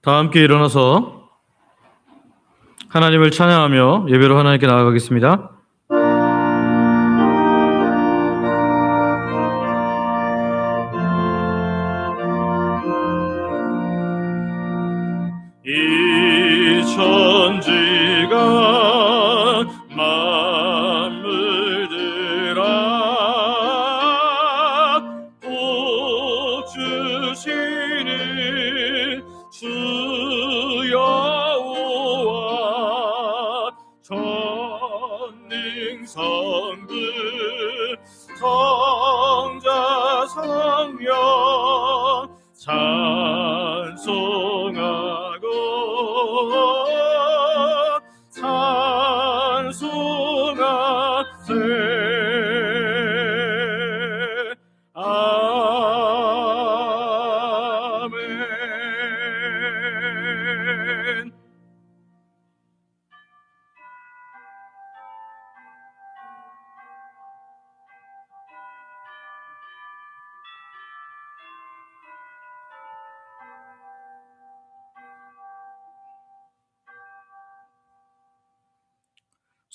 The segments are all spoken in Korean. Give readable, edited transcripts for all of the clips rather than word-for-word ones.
다 함께 일어나서 하나님을 찬양하며 예배로 하나님께 나아가겠습니다. 이 천지가 만물들아 복 주시는 주여와 전능성부 성자 성령 찬송하고 찬송하세. 아멘.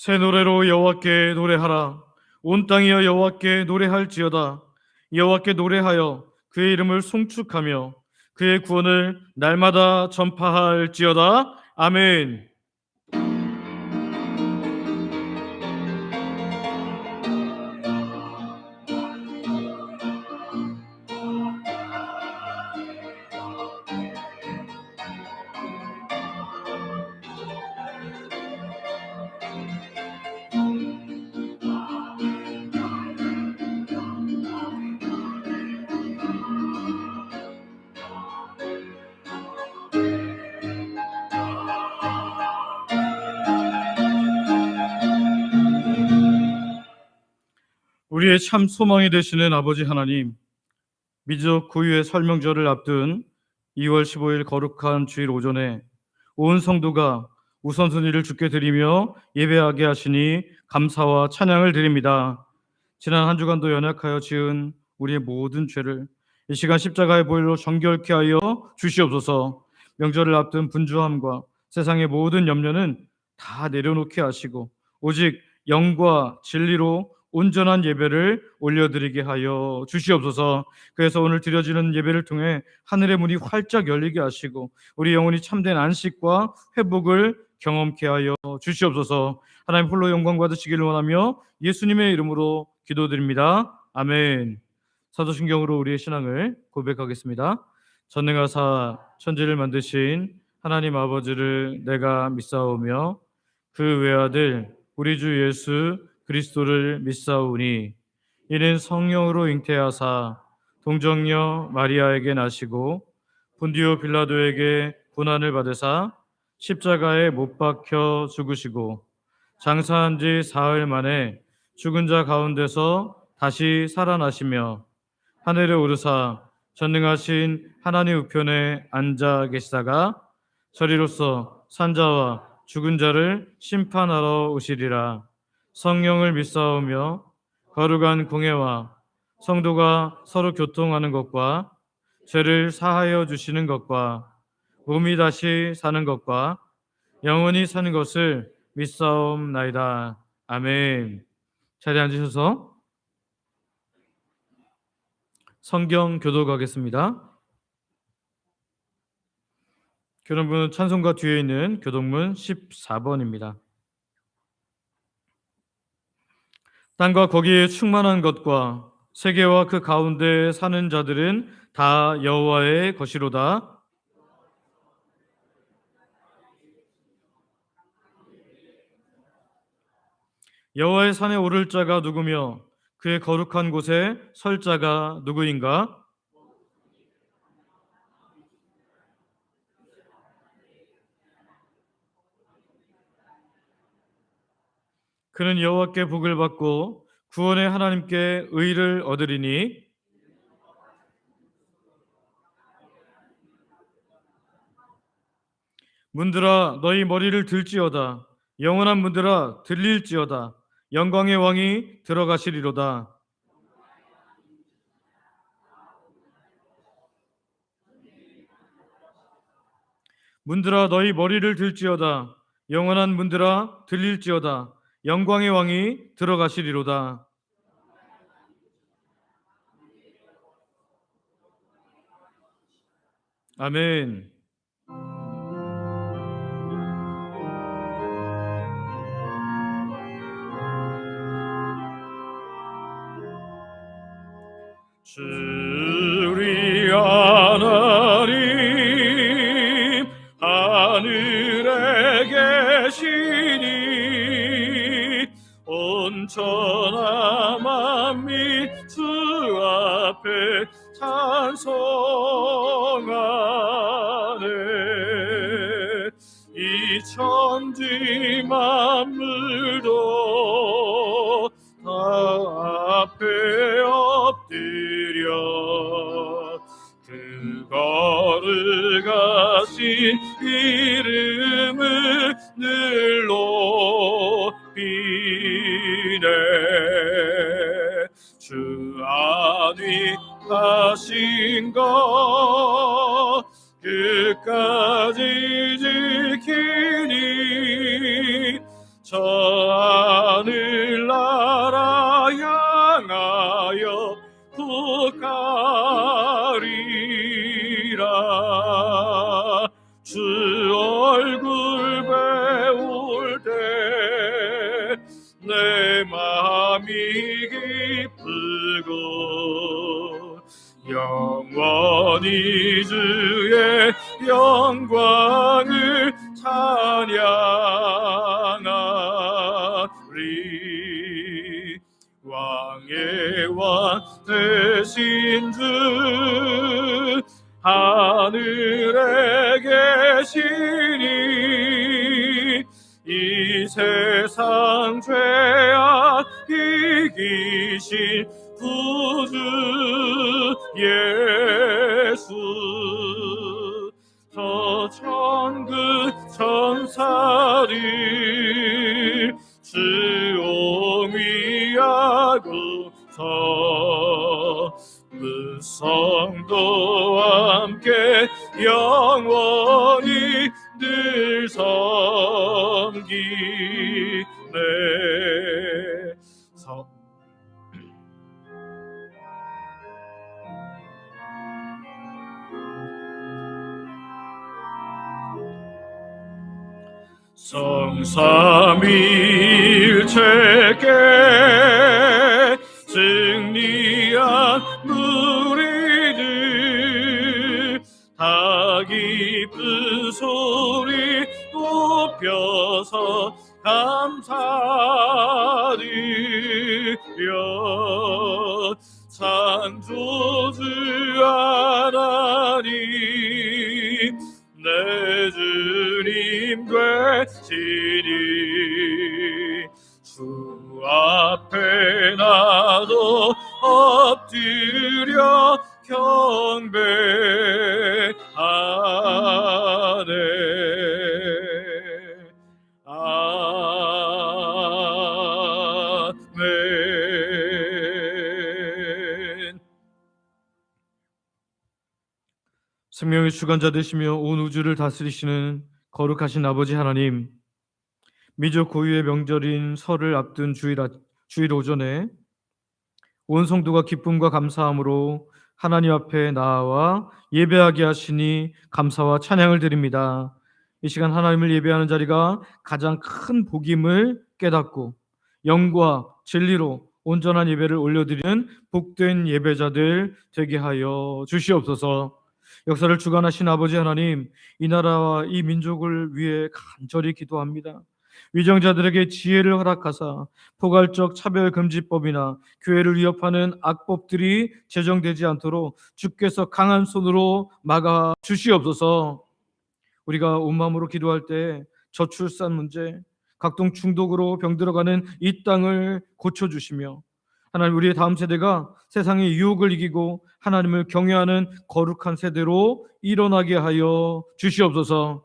새 노래로 여호와께 노래하라. 온 땅이여 여호와께 노래할지어다. 여호와께 노래하여 그의 이름을 송축하며 그의 구원을 날마다 전파할지어다. 아멘. 우리의 참 소망이 되시는 아버지 하나님, 민족 고유의 설명절을 앞둔 2월 15일 거룩한 주일 오전에 온 성도가 우선순위를 주께 드리며 예배하게 하시니 감사와 찬양을 드립니다. 지난 한 주간도 연약하여 지은 우리의 모든 죄를 이 시간 십자가의 보혈로 정결케 하여 주시옵소서. 명절을 앞둔 분주함과 세상의 모든 염려는 다 내려놓게 하시고 오직 영과 진리로 온전한 예배를 올려드리게 하여 주시옵소서. 그래서 오늘 드려지는 예배를 통해 하늘의 문이 활짝 열리게 하시고 우리 영혼이 참된 안식과 회복을 경험케 하여 주시옵소서. 하나님 홀로 영광 받으시기를 원하며 예수님의 이름으로 기도드립니다. 아멘. 사도신경으로 우리의 신앙을 고백하겠습니다. 전능하사 천지를 만드신 하나님 아버지를 내가 믿사오며 그 외아들 우리 주 예수 그리스도를 믿사오니 이는 성령으로 잉태하사 동정녀 마리아에게 나시고 본디오 빌라도에게 고난을 받으사 십자가에 못 박혀 죽으시고 장사한 지 사흘 만에 죽은 자 가운데서 다시 살아나시며 하늘에 오르사 전능하신 하나님 우편에 앉아 계시다가 저리로서 산자와 죽은 자를 심판하러 오시리라. 성령을 믿사오며 거룩한 공예와 성도가 서로 교통하는 것과 죄를 사하여 주시는 것과 몸이 다시 사는 것과 영원히 사는 것을 믿사옵나이다. 아멘. 자리에 앉으셔서 성경 교독하겠습니다. 교동문 찬송가 뒤에 있는 교동문 14번입니다. 땅과 거기에 충만한 것과 세계와 그 가운데 사는 자들은 다 여호와의 것이로다. 여호와의 산에 오를 자가 누구며 그의 거룩한 곳에 설 자가 누구인가? 그는 여호와께 복을 받고 구원의 하나님께 의를 얻으리니 문들아 너희 머리를 들지어다. 영원한 문들아 들릴지어다. 영광의 왕이 들어가시리로다. 문들아 너희 머리를 들지어다. 영원한 문들아 들릴지어다. 영광의 왕이 들어가시리로다. 아멘. 주 우리 하나님 하늘에 계시니 온천하 만민 주 앞에 찬송하네. 이 천지 만물도 다 앞에 엎드려 그거를 가신 이름을 늘 높이네. 주 안위 하신 것 끝까지 지키니 저 하늘나라 향하여 국가리라. 주 얼굴 배울 때 내 마음이 기쁘고 영원히 주의 영광을 찬양하리. 왕의 왕 되신 주 하늘에 계시니 이 세상 죄악 이기신 구주 예수. 저 천국 천사들 주오미하고서 무성도와 함께 영원히 늘 섬기네. 성삼위일체께 승리한 무리들 다 기쁜 소리 높여서 감사드려. 창조주 하나님 내 주님 되시니 주 앞에 나도 엎드려 경배하네. 아멘. 생명의 주관자 되시며 온 우주를 다스리시는 거룩하신 아버지 하나님, 미적 고유의 명절인 설을 앞둔 주일 오전에 온 성도가 기쁨과 감사함으로 하나님 앞에 나아와 예배하게 하시니 감사와 찬양을 드립니다. 이 시간 하나님을 예배하는 자리가 가장 큰 복임을 깨닫고 영과 진리로 온전한 예배를 올려드리는 복된 예배자들 되게 하여 주시옵소서. 역사를 주관하신 아버지 하나님, 이 나라와 이 민족을 위해 간절히 기도합니다. 위정자들에게 지혜를 허락하사 포괄적 차별금지법이나 교회를 위협하는 악법들이 제정되지 않도록 주께서 강한 손으로 막아 주시옵소서. 우리가 온 마음으로 기도할 때 저출산 문제, 각종 중독으로 병들어가는 이 땅을 고쳐주시며 하나님, 우리의 다음 세대가 세상의 유혹을 이기고 하나님을 경외하는 거룩한 세대로 일어나게 하여 주시옵소서.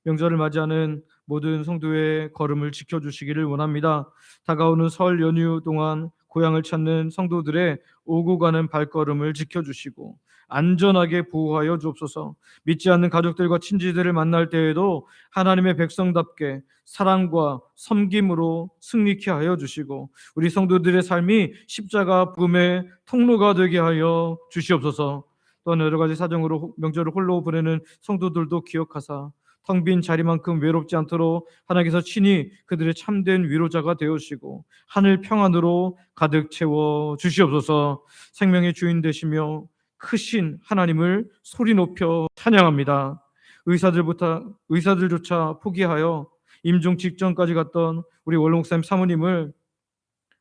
명절을 맞이하는 모든 성도의 걸음을 지켜주시기를 원합니다. 다가오는 설 연휴 동안 고향을 찾는 성도들의 오고 가는 발걸음을 지켜주시고 안전하게 보호하여 주옵소서. 믿지 않는 가족들과 친지들을 만날 때에도 하나님의 백성답게 사랑과 섬김으로 승리케 하여 주시고 우리 성도들의 삶이 십자가 복음의 통로가 되게 하여 주시옵소서. 또한 여러 가지 사정으로 명절을 홀로 보내는 성도들도 기억하사 텅 빈 자리만큼 외롭지 않도록 하나님께서 친히 그들의 참된 위로자가 되어주시고 하늘 평안으로 가득 채워 주시옵소서. 생명의 주인 되시며 크신 하나님을 소리 높여 찬양합니다. 의사들조차 포기하여 임종 직전까지 갔던 우리 원로 목사님 사모님을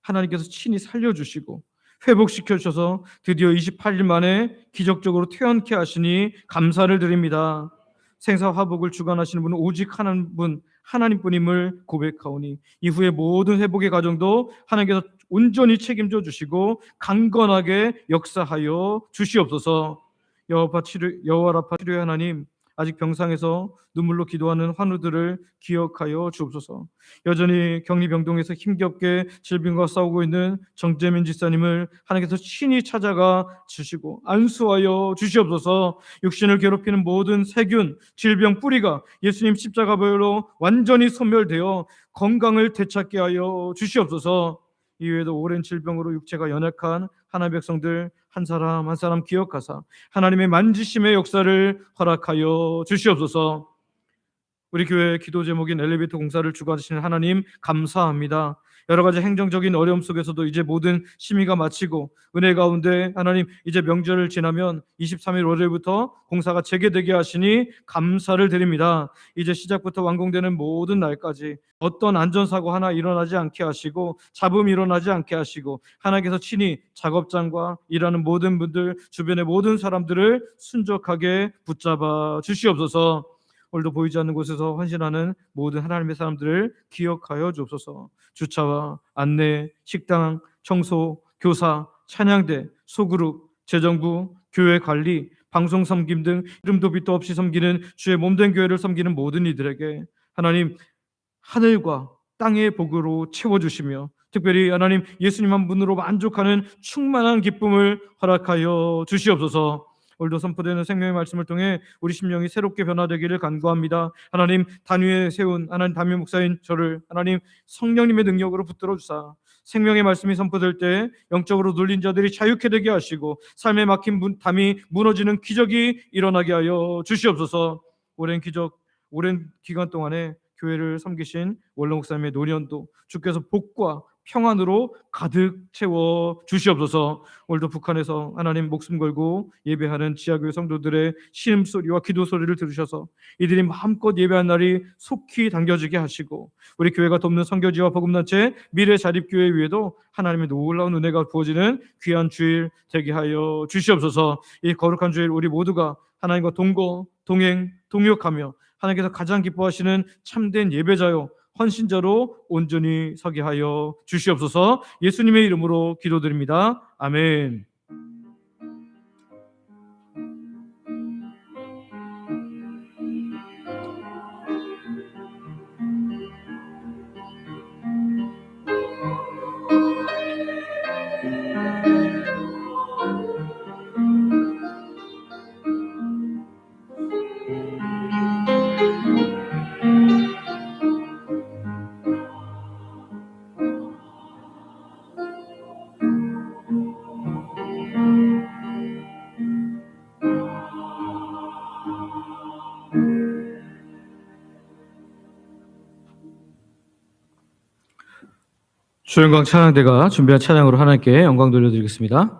하나님께서 친히 살려주시고 회복시켜 주셔서 드디어 28일 만에 기적적으로 퇴원케 하시니 감사를 드립니다. 생사화복을 주관하시는 분은 오직 하나님뿐임을 고백하오니 이후에 모든 회복의 과정도 하나님께서 온전히 책임져 주시고 강건하게 역사하여 주시옵소서. 여호와 라파 치료의 하나님, 아직 병상에서 눈물로 기도하는 환우들을 기억하여 주옵소서. 여전히 격리병동에서 힘겹게 질병과 싸우고 있는 정재민 집사님을 하나님께서 친히 찾아가 주시고 안수하여 주시옵소서. 육신을 괴롭히는 모든 세균, 질병 뿌리가 예수님 십자가별로 완전히 소멸되어 건강을 되찾게 하여 주시옵소서. 이외에도 오랜 질병으로 육체가 연약한 하나님의 백성들 한 사람 한 사람 기억하사 하나님의 만지심의 역사를 허락하여 주시옵소서. 우리 교회 기도 제목인 엘리베이터 공사를 주관하시는 하나님 감사합니다. 여러 가지 행정적인 어려움 속에서도 이제 모든 심의가 마치고 은혜 가운데 하나님 이제 명절을 지나면 23일 월요일부터 공사가 재개되게 하시니 감사를 드립니다. 이제 시작부터 완공되는 모든 날까지 어떤 안전사고 하나 일어나지 않게 하시고 잡음이 일어나지 않게 하시고 하나님께서 친히 작업장과 일하는 모든 분들 주변의 모든 사람들을 순적하게 붙잡아 주시옵소서. 오늘도 보이지 않는 곳에서 헌신하는 모든 하나님의 사람들을 기억하여 주옵소서. 주차와 안내, 식당, 청소, 교사, 찬양대, 소그룹, 재정부, 교회 관리, 방송 섬김 등 이름도 빛도 없이 섬기는 주의 몸된 교회를 섬기는 모든 이들에게 하나님 하늘과 땅의 복으로 채워주시며 특별히 하나님 예수님 한 분으로 만족하는 충만한 기쁨을 허락하여 주시옵소서. 오늘도 선포되는 생명의 말씀을 통해 우리 심령이 새롭게 변화되기를 간구합니다. 하나님 단위에 세운 하나님 담임 목사인 저를 하나님 성령님의 능력으로 붙들어 주사 생명의 말씀이 선포될 때 영적으로 눌린 자들이 자유케 되게 하시고 삶에 막힌 담이 무너지는 기적이 일어나게 하여 주시옵소서. 오랜 기간 동안에 교회를 섬기신 원로 목사님의 노년도 주께서 복과 평안으로 가득 채워 주시옵소서. 오늘도 북한에서 하나님 목숨 걸고 예배하는 지하교회 성도들의 신음소리와 기도소리를 들으셔서 이들이 마음껏 예배한 날이 속히 당겨지게 하시고 우리 교회가 돕는 선교지와 복음단체 미래 자립교회 위에도 하나님의 놀라운 은혜가 부어지는 귀한 주일 되게 하여 주시옵소서. 이 거룩한 주일 우리 모두가 하나님과 동거, 동행, 동역하며 하나님께서 가장 기뻐하시는 참된 예배자요 헌신자로 온전히 서게 하여 주시옵소서. 예수님의 이름으로 기도드립니다. 아멘. 주영광 찬양대가 준비한 찬양으로 하나님께 영광 돌려드리겠습니다.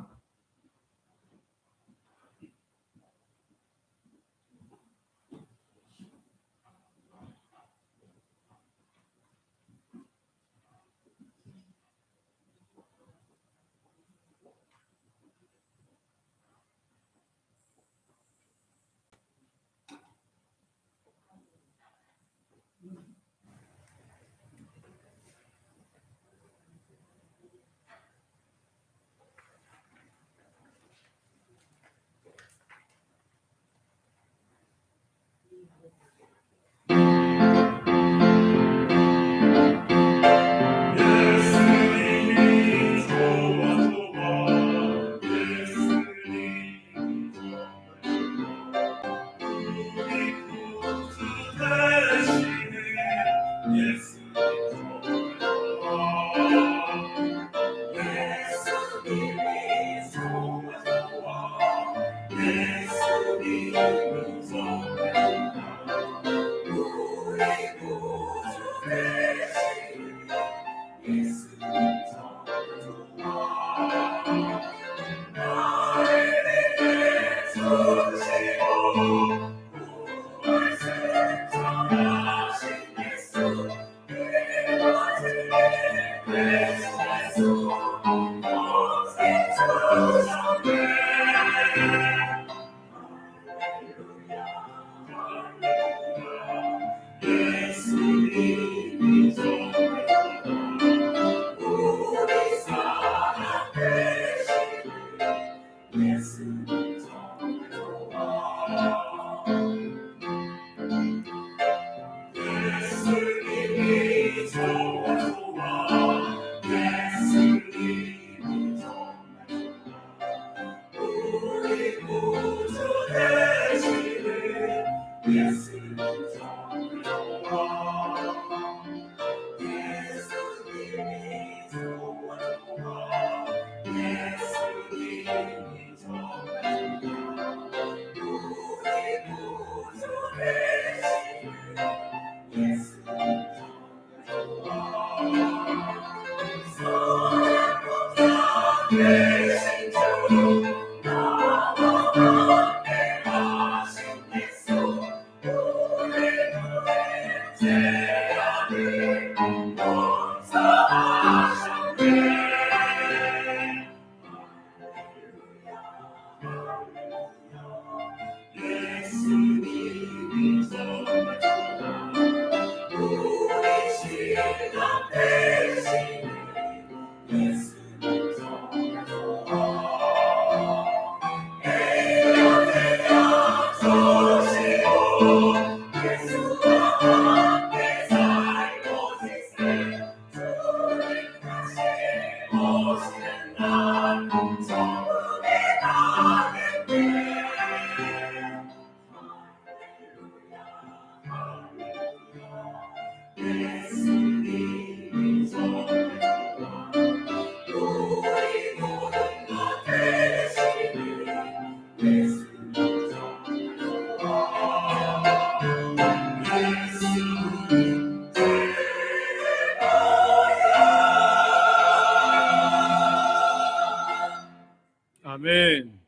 아멘.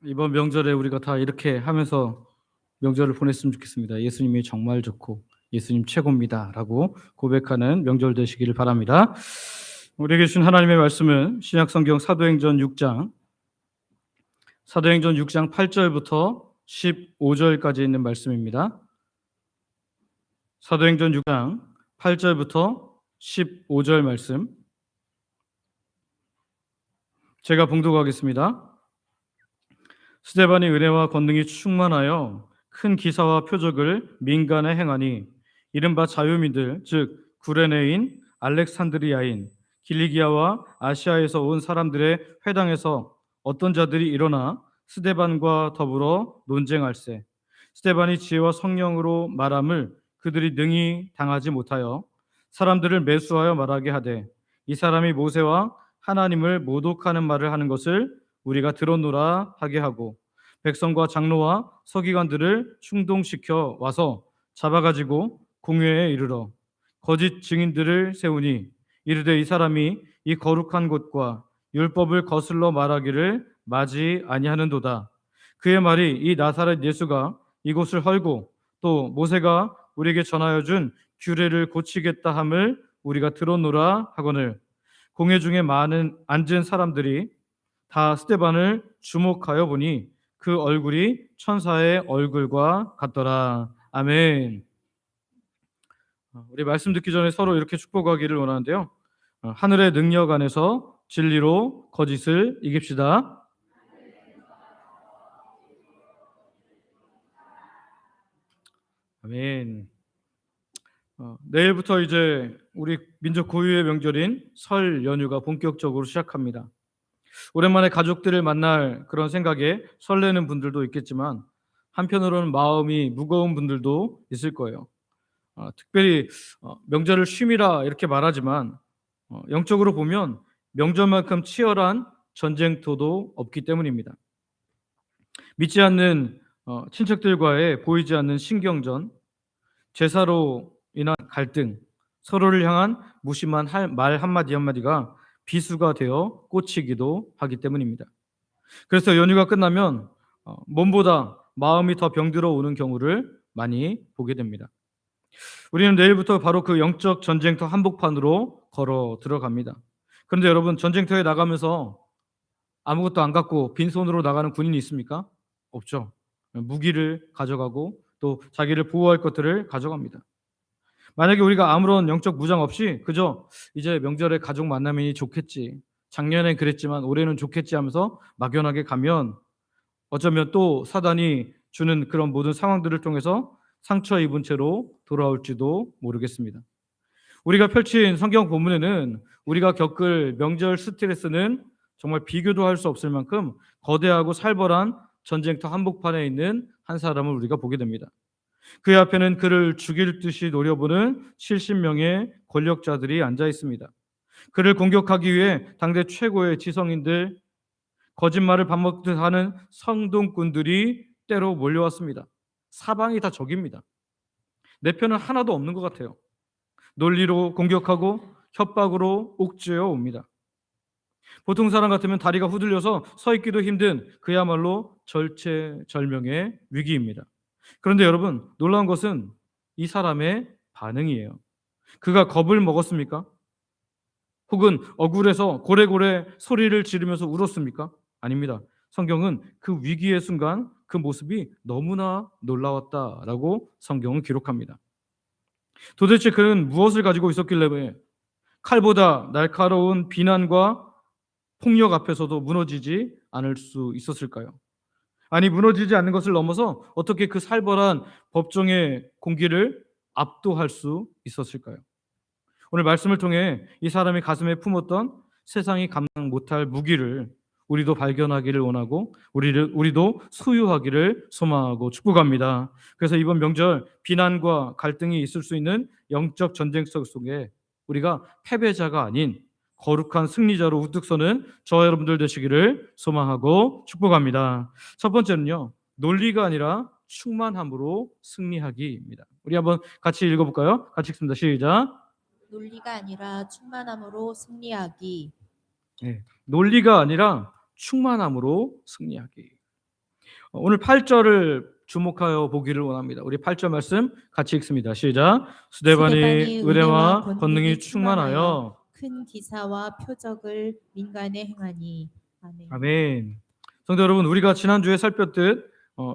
이번 명절에 우리가 다 이렇게 하면서 명절을 보냈으면 좋겠습니다. 예수님이 정말 좋고 예수님 최고입니다라고 고백하는 명절 되시기를 바랍니다. 우리에게 주신 하나님의 말씀은 신약성경 사도행전 6장 8절부터 15절까지 있는 말씀입니다. 사도행전 6장 8절부터 15절 말씀 제가 봉독하겠습니다. 스데반이 은혜와 권능이 충만하여 큰 기사와 표적을 민간에 행하니 이른바 자유민들 즉 구레네인, 알렉산드리아인, 길리기아와 아시아에서 온 사람들의 회당에서 어떤 자들이 일어나 스데반과 더불어 논쟁할세. 스데반이 지혜와 성령으로 말함을 그들이 능히 당하지 못하여 사람들을 매수하여 말하게 하되 이 사람이 모세와 하나님을 모독하는 말을 하는 것을 우리가 들었노라 하게 하고 백성과 장로와 서기관들을 충동시켜 와서 잡아가지고 공회에 이르러 거짓 증인들을 세우니 이르되 이 사람이 이 거룩한 곳과 율법을 거슬러 말하기를 마지 아니하는도다. 그의 말이 이 나사렛 예수가 이곳을 헐고 또 모세가 우리에게 전하여 준 규례를 고치겠다 함을 우리가 들었노라 하거늘 공회 중에 많은 앉은 사람들이 다 스데반을 주목하여 보니 그 얼굴이 천사의 얼굴과 같더라. 아멘. 우리 말씀 듣기 전에 서로 이렇게 축복하기를 원하는데요. 하늘의 능력 안에서 진리로 거짓을 이깁시다. 아멘. 내일부터 이제 우리 민족 고유의 명절인 설 연휴가 본격적으로 시작합니다. 오랜만에 가족들을 만날 그런 생각에 설레는 분들도 있겠지만 한편으로는 마음이 무거운 분들도 있을 거예요. 특별히 명절을 쉼이라 이렇게 말하지만 영적으로 보면 명절만큼 치열한 전쟁터도 없기 때문입니다. 믿지 않는 친척들과의 보이지 않는 신경전, 제사로 인한 갈등, 서로를 향한 무심한 말 한마디 한마디가 비수가 되어 꽂히기도 하기 때문입니다. 그래서 연휴가 끝나면 몸보다 마음이 더 병들어 오는 경우를 많이 보게 됩니다. 우리는 내일부터 바로 그 영적 전쟁터 한복판으로 걸어 들어갑니다. 그런데 여러분, 전쟁터에 나가면서 아무것도 안 갖고 빈손으로 나가는 군인이 있습니까? 없죠. 무기를 가져가고 또 자기를 보호할 것들을 가져갑니다. 만약에 우리가 아무런 영적 무장 없이 그저 이제 명절에 가족 만나면 좋겠지, 작년엔 그랬지만 올해는 좋겠지 하면서 막연하게 가면 어쩌면 또 사단이 주는 그런 모든 상황들을 통해서 상처 입은 채로 돌아올지도 모르겠습니다. 우리가 펼친 성경 본문에는 우리가 겪을 명절 스트레스는 정말 비교도 할 수 없을 만큼 거대하고 살벌한 전쟁터 한복판에 있는 한 사람을 우리가 보게 됩니다. 그의 앞에는 그를 죽일 듯이 노려보는 70명의 권력자들이 앉아 있습니다. 그를 공격하기 위해 당대 최고의 지성인들, 거짓말을 밥 먹듯 하는 성동꾼들이 때로 몰려왔습니다. 사방이 다 적입니다. 내 편은 하나도 없는 것 같아요. 논리로 공격하고 협박으로 옥죄어 옵니다. 보통 사람 같으면 다리가 후들려서 서 있기도 힘든 그야말로 절체절명의 위기입니다. 그런데 여러분, 놀라운 것은 이 사람의 반응이에요. 그가 겁을 먹었습니까? 혹은 억울해서 고래고래 소리를 지르면서 울었습니까? 아닙니다. 성경은 그 위기의 순간 그 모습이 너무나 놀라웠다라고 성경은 기록합니다. 도대체 그는 무엇을 가지고 있었길래 칼보다 날카로운 비난과 폭력 앞에서도 무너지지 않을 수 있었을까요? 아니, 무너지지 않는 것을 넘어서 어떻게 그 살벌한 법정의 공기를 압도할 수 있었을까요? 오늘 말씀을 통해 이 사람이 가슴에 품었던 세상이 감당 못할 무기를 우리도 발견하기를 원하고 우리도 소유하기를 소망하고 축복합니다. 그래서 이번 명절 비난과 갈등이 있을 수 있는 영적 전쟁 속에 우리가 패배자가 아닌 거룩한 승리자로 우뚝 서는 저와 여러분들 되시기를 소망하고 축복합니다. 첫 번째는요, 논리가 아니라 충만함으로 승리하기입니다. 우리 한번 같이 읽어볼까요? 같이 읽습니다. 시작. 논리가 아니라 충만함으로 승리하기. 네, 논리가 아니라 충만함으로 승리하기. 오늘 8절을 주목하여 보기를 원합니다. 우리 8절 말씀 같이 읽습니다. 시작. 스데반이 은혜와 권능이 충만하여 큰 기사와 표적을 민간에 행하니. 아멘. 아멘. 성도 여러분, 우리가 지난주에 살폈듯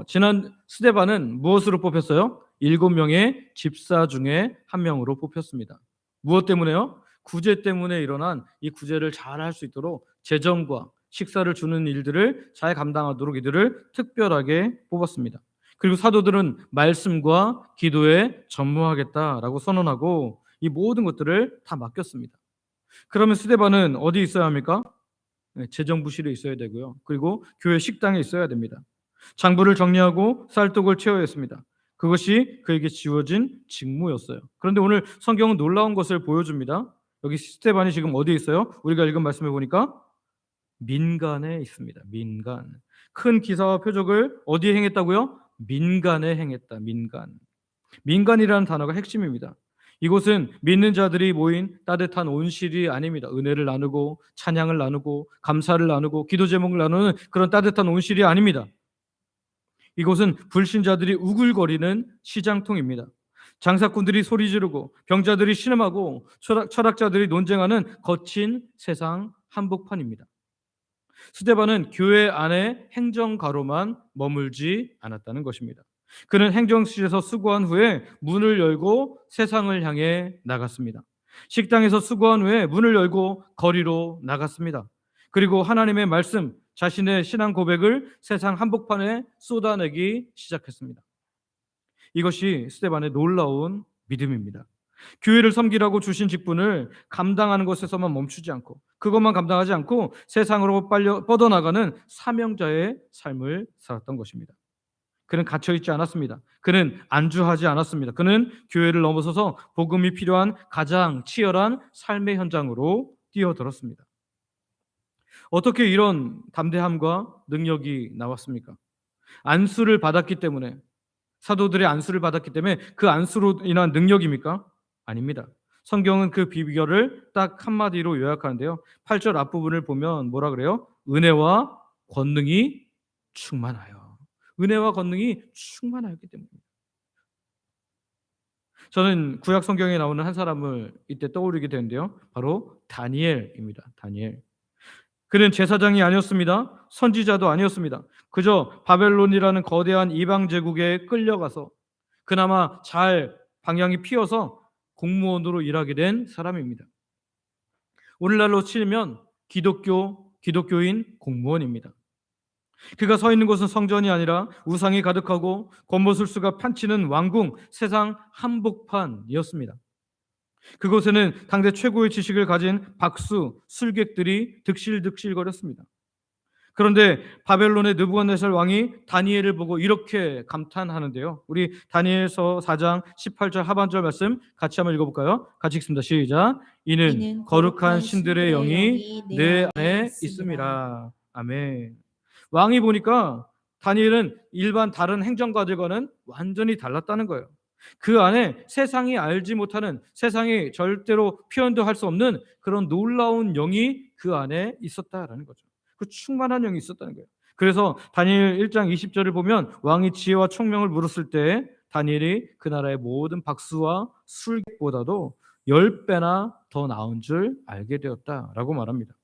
지난 스데반은 무엇으로 뽑혔어요? 7명의 집사 중에 한 명으로 뽑혔습니다. 무엇 때문에요? 구제 때문에 일어난 이 구제를 잘 할 수 있도록 재정과 식사를 주는 일들을 잘 감당하도록 이들을 특별하게 뽑았습니다. 그리고 사도들은 말씀과 기도에 전무하겠다라고 선언하고 이 모든 것들을 다 맡겼습니다. 그러면 스데반은 어디 있어야 합니까? 재정부실에 있어야 되고요. 그리고 교회 식당에 있어야 됩니다. 장부를 정리하고 쌀떡을 채워야 했습니다. 그것이 그에게 지워진 직무였어요. 그런데 오늘 성경은 놀라운 것을 보여줍니다. 여기 스데반이 지금 어디에 있어요? 우리가 읽은 말씀에 보니까 민간에 있습니다. 민간. 큰 기사와 표적을 어디에 행했다고요? 민간에 행했다. 민간. 민간이라는 단어가 핵심입니다. 이곳은 믿는 자들이 모인 따뜻한 온실이 아닙니다. 은혜를 나누고 찬양을 나누고 감사를 나누고 기도 제목을 나누는 그런 따뜻한 온실이 아닙니다. 이곳은 불신자들이 우글거리는 시장통입니다. 장사꾼들이 소리 지르고 병자들이 신음하고 철학자들이 논쟁하는 거친 세상 한복판입니다. 스데반은 교회 안에 행정가로만 머물지 않았다는 것입니다. 그는 행정실에서 수고한 후에 문을 열고 세상을 향해 나갔습니다. 식당에서 수고한 후에 문을 열고 거리로 나갔습니다. 그리고 하나님의 말씀, 자신의 신앙 고백을 세상 한복판에 쏟아내기 시작했습니다. 이것이 스데반의 놀라운 믿음입니다. 교회를 섬기라고 주신 직분을 감당하는 것에서만 멈추지 않고 그것만 감당하지 않고 세상으로 뻗어나가는 사명자의 삶을 살았던 것입니다. 그는 갇혀 있지 않았습니다. 그는 안주하지 않았습니다. 그는 교회를 넘어서서 복음이 필요한 가장 치열한 삶의 현장으로 뛰어들었습니다. 어떻게 이런 담대함과 능력이 나왔습니까? 안수를 받았기 때문에, 사도들의 안수를 받았기 때문에 그 안수로 인한 능력입니까? 아닙니다. 성경은 그 비결을 딱 한마디로 요약하는데요. 8절 앞부분을 보면 뭐라 그래요? 은혜와 권능이 충만하여. 은혜와 권능이 충만하였기 때문입니다. 저는 구약 성경에 나오는 한 사람을 이때 떠올리게 되는데요. 바로 다니엘입니다. 다니엘. 그는 제사장이 아니었습니다. 선지자도 아니었습니다. 그저 바벨론이라는 거대한 이방 제국에 끌려가서 그나마 잘 방향이 피어서 공무원으로 일하게 된 사람입니다. 오늘날로 치면 기독교인 공무원입니다. 그가 서 있는 곳은 성전이 아니라 우상이 가득하고 권모술수가 판치는 왕궁, 세상 한복판이었습니다. 그곳에는 당대 최고의 지식을 가진 박수, 술객들이 득실득실거렸습니다. 그런데 바벨론의 느부갓네살 왕이 다니엘을 보고 이렇게 감탄하는데요. 우리 다니엘서 4장 18절 하반절 말씀 같이 한번 읽어볼까요? 같이 읽습니다. 시작. 이는 거룩한 신들의 영이 내 안에 있음이라. 아멘. 왕이 보니까 다니엘은 일반 다른 행정가들과는 완전히 달랐다는 거예요. 그 안에 세상이 알지 못하는, 세상이 절대로 표현도 할 수 없는 그런 놀라운 영이 그 안에 있었다라는 거죠. 그 충만한 영이 있었다는 거예요. 그래서 다니엘 1장 20절을 보면 왕이 지혜와 총명을 물었을 때 다니엘이 그 나라의 모든 박수와 술객보다도 10배나 더 나은 줄 알게 되었다라고 말합니다.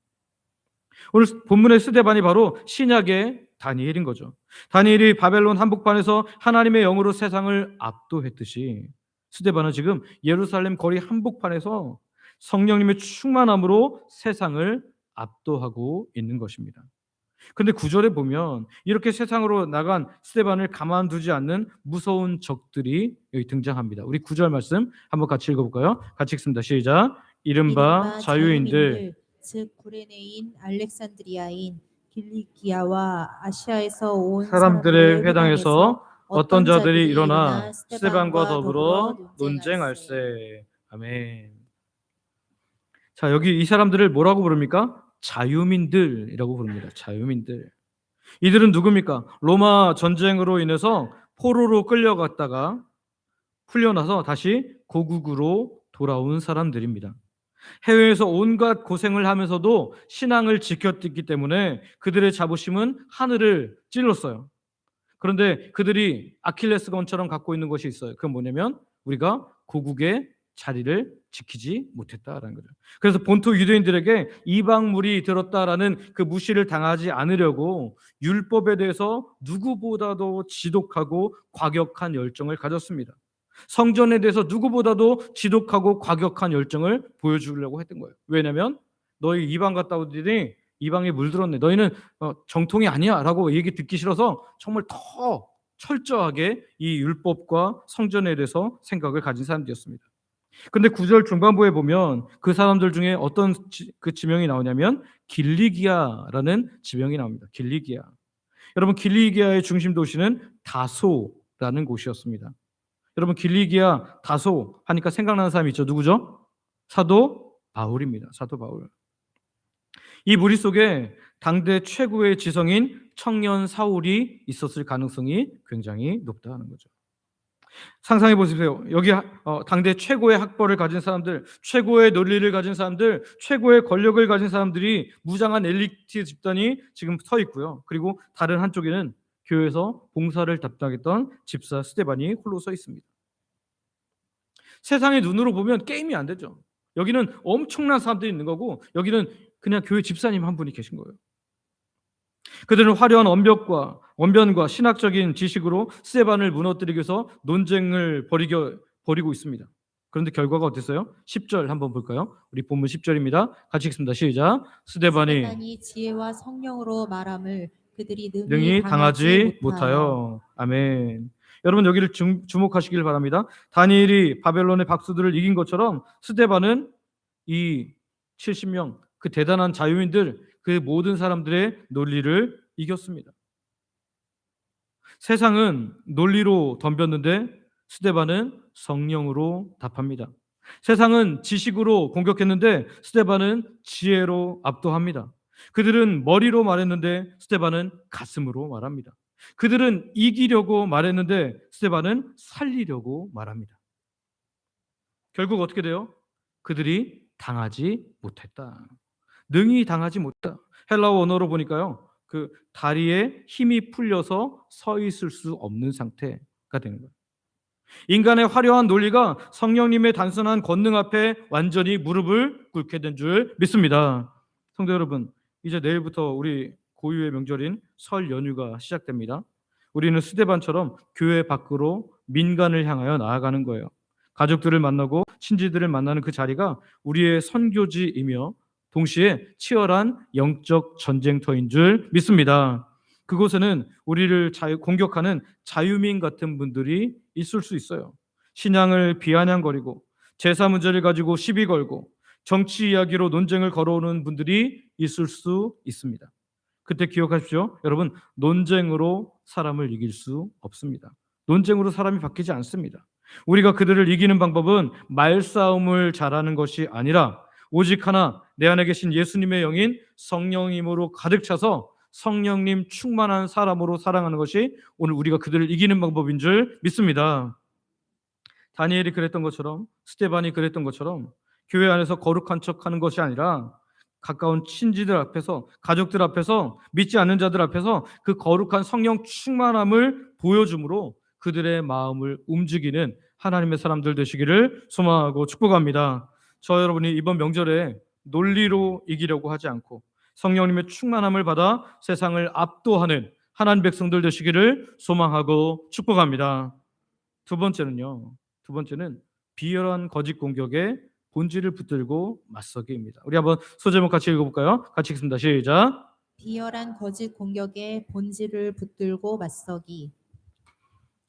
오늘 본문의 스데반이 바로 신약의 다니엘인 거죠. 다니엘이 바벨론 한복판에서 하나님의 영으로 세상을 압도했듯이 스데반은 지금 예루살렘 거리 한복판에서 성령님의 충만함으로 세상을 압도하고 있는 것입니다. 그런데 9절에 보면 이렇게 세상으로 나간 스데반을 가만두지 않는 무서운 적들이 여기 등장합니다. 우리 9절 말씀 한번 같이 읽어볼까요? 같이 읽습니다. 시작. 이른바 자유인들 즉 구레네인 알렉산드리아인 길리기아와 아시아에서 온 사람들의 회당에서 어떤 자들이 일어나 스데반과 더불어 논쟁할세. 아멘. 자, 여기 이 사람들을 뭐라고 부릅니까? 자유민들이라고 부릅니다. 자유민들. 이들은 누굽니까? 로마 전쟁으로 인해서 포로로 끌려갔다가 풀려나서 다시 고국으로 돌아온 사람들입니다. 해외에서 온갖 고생을 하면서도 신앙을 지켰기 때문에 그들의 자부심은 하늘을 찔렀어요. 그런데 그들이 아킬레스건처럼 갖고 있는 것이 있어요. 그건 뭐냐면 우리가 고국의 자리를 지키지 못했다라는 거죠. 그래서 본토 유대인들에게 이방물이 들었다라는 그 무시를 당하지 않으려고 율법에 대해서 누구보다도 지독하고 과격한 열정을 가졌습니다. 성전에 대해서 누구보다도 지독하고 과격한 열정을 보여주려고 했던 거예요. 왜냐하면 너희 이방 갔다 오더니 이방에 물들었네. 너희는 정통이 아니야 라고 얘기 듣기 싫어서 정말 더 철저하게 이 율법과 성전에 대해서 생각을 가진 사람들이었습니다. 근데 9절 중반부에 보면 그 사람들 중에 어떤 그 지명이 나오냐면 길리기아라는 지명이 나옵니다. 길리기아. 여러분, 길리기아의 중심 도시는 다소라는 곳이었습니다. 여러분, 길리기아 다소 하니까 생각나는 사람이 있죠. 누구죠? 사도 바울입니다. 사도 바울. 이 무리 속에 당대 최고의 지성인 청년 사울이 있었을 가능성이 굉장히 높다는 거죠. 상상해 보세요. 여기 당대 최고의 학벌을 가진 사람들, 최고의 논리를 가진 사람들, 최고의 권력을 가진 사람들이 무장한 엘리트 집단이 지금 서 있고요. 그리고 다른 한쪽에는 교회에서 봉사를 담당했던 집사 스데반이 홀로 서 있습니다. 세상의 눈으로 보면 게임이 안 되죠. 여기는 엄청난 사람들이 있는 거고 여기는 그냥 교회 집사님 한 분이 계신 거예요. 그들은 화려한 언변과 신학적인 지식으로 스데반을 무너뜨리기 위해서 논쟁을 벌이고 있습니다. 그런데 결과가 어땠어요? 10절 한번 볼까요? 우리 본문 10절입니다. 같이 읽습니다. 시작. 스데반이 지혜와 성령으로 말함을 그들이 능히 당하지 못하여. 아멘. 여러분, 여기를 주목하시길 바랍니다. 다니엘이 바벨론의 박수들을 이긴 것처럼 스데반은 이 70명 그 대단한 자유인들, 그 모든 사람들의 논리를 이겼습니다. 세상은 논리로 덤볐는데 스데반은 성령으로 답합니다. 세상은 지식으로 공격했는데 스데반은 지혜로 압도합니다. 그들은 머리로 말했는데 스데반은 가슴으로 말합니다. 그들은 이기려고 말했는데 스데반은 살리려고 말합니다. 결국 어떻게 돼요? 그들이 당하지 못했다. 능히 당하지 못했다. 헬라어 언어로 보니까요, 그 다리에 힘이 풀려서 서 있을 수 없는 상태가 되는 거예요. 인간의 화려한 논리가 성령님의 단순한 권능 앞에 완전히 무릎을 꿇게 된 줄 믿습니다. 성도 여러분, 이제 내일부터 우리 고유의 명절인 설 연휴가 시작됩니다. 우리는 스데반처럼 교회 밖으로 민간을 향하여 나아가는 거예요. 가족들을 만나고 친지들을 만나는 그 자리가 우리의 선교지이며 동시에 치열한 영적 전쟁터인 줄 믿습니다. 그곳에는 우리를 공격하는 자유민 같은 분들이 있을 수 있어요. 신앙을 비아냥거리고 제사 문제를 가지고 시비 걸고 정치 이야기로 논쟁을 걸어오는 분들이 있을 수 있습니다. 그때 기억하십시오. 여러분, 논쟁으로 사람을 이길 수 없습니다. 논쟁으로 사람이 바뀌지 않습니다. 우리가 그들을 이기는 방법은 말싸움을 잘하는 것이 아니라 오직 하나, 내 안에 계신 예수님의 영인 성령님으로 가득 차서 성령님 충만한 사람으로 살아가는 것이 오늘 우리가 그들을 이기는 방법인 줄 믿습니다. 다니엘이 그랬던 것처럼, 스데반이 그랬던 것처럼 교회 안에서 거룩한 척하는 것이 아니라 가까운 친지들 앞에서, 가족들 앞에서, 믿지 않는 자들 앞에서 그 거룩한 성령 충만함을 보여줌으로 그들의 마음을 움직이는 하나님의 사람들 되시기를 소망하고 축복합니다. 저 여러분이 이번 명절에 논리로 이기려고 하지 않고 성령님의 충만함을 받아 세상을 압도하는 하나님 백성들 되시기를 소망하고 축복합니다. 두 번째는 비열한 거짓 공격의 본질을 붙들고 맞서기입니다. 우리 한번 소제목 같이 읽어볼까요? 같이 읽습니다. 시작. 비열한 거짓 공격의 본질을 붙들고 맞서기.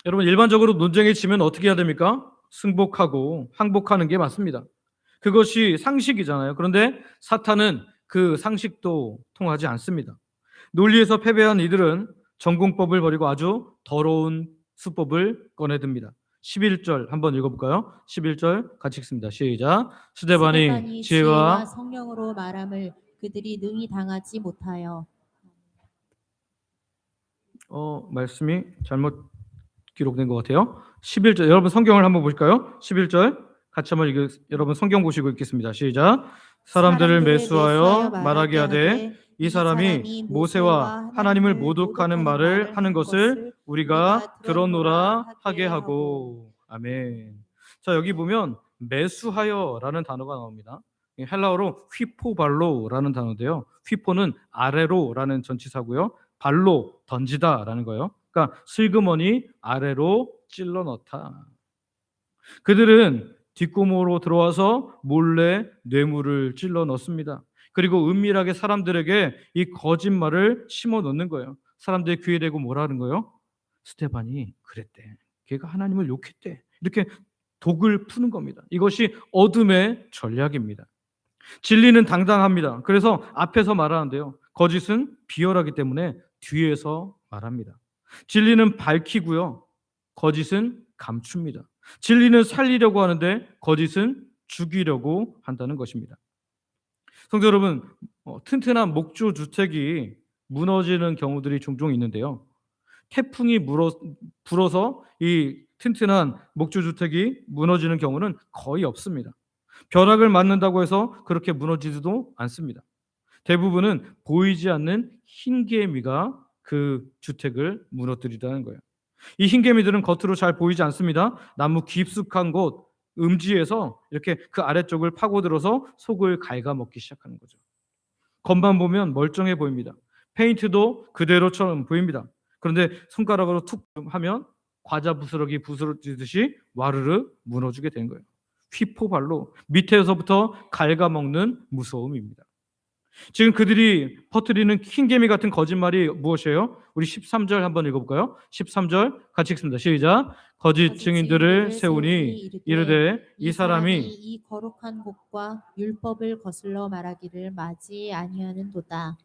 여러분, 일반적으로 논쟁에 지면 어떻게 해야 됩니까? 승복하고 항복하는 게 맞습니다. 그것이 상식이잖아요. 그런데 사탄은 그 상식도 통하지 않습니다. 논리에서 패배한 이들은 전공법을 버리고 아주 더러운 수법을 꺼내듭니다. 11절 한번 읽어볼까요? 11절 같이 읽습니다. 시작. 스데반이 지혜와 성령으로 말함을 그들이 능히 당하지 못하여. 말씀이 잘못 기록된 것 같아요. 11절 여러분 성경을 한번 보실까요? 11절 같이 한번 여러분 성경 보시고 읽겠습니다. 시작. 사람들을 매수하여 말하게 하되 이 사람이 모세와 하나님을 모독하는 말을 하는 것을 우리가 들었노라 하게 하고. 아멘. 자, 여기 보면 매수하여라는 단어가 나옵니다. 헬라어로 휘포발로라는 단어인데요. 휘포는 아래로라는 전치사고요. 발로 던지다라는 거예요. 그러니까 슬그머니 아래로 찔러 넣다. 그들은 뒷고모로 들어와서 몰래 뇌물을 찔러 넣습니다. 그리고 은밀하게 사람들에게 이 거짓말을 심어 넣는 거예요. 사람들의 귀에 대고 뭐라는 거예요? 스데반이 그랬대. 걔가 하나님을 욕했대. 이렇게 독을 푸는 겁니다. 이것이 어둠의 전략입니다. 진리는 당당합니다. 그래서 앞에서 말하는데요. 거짓은 비열하기 때문에 뒤에서 말합니다. 진리는 밝히고요. 거짓은 감춥니다. 진리는 살리려고 하는데 거짓은 죽이려고 한다는 것입니다. 성도 여러분, 튼튼한 목조 주택이 무너지는 경우들이 종종 있는데요. 태풍이 불어서 이 튼튼한 목조 주택이 무너지는 경우는 거의 없습니다. 벼락을 맞는다고 해서 그렇게 무너지지도 않습니다. 대부분은 보이지 않는 흰개미가 그 주택을 무너뜨리다는 거예요. 이 흰개미들은 겉으로 잘 보이지 않습니다. 나무 깊숙한 곳, 음지에서 이렇게 그 아래쪽을 파고들어서 속을 갉아먹기 시작하는 거죠. 겉만 보면 멀쩡해 보입니다. 페인트도 그대로처럼 보입니다. 그런데 손가락으로 툭 하면 과자 부스러기 부스러지듯이 와르르 무너지게 된 거예요. 휘포발로 밑에서부터 갉아먹는 무서움입니다. 지금 그들이 퍼뜨리는 흰개미 같은 거짓말이 무엇이에요? 우리 13절 한번 읽어볼까요? 13절 같이 읽습니다. 시작. 거짓 증인들을 세우니 이르되 이 사람이 이 거룩한 곳과 율법을 거슬러 말하기를 마지 아니하는도다.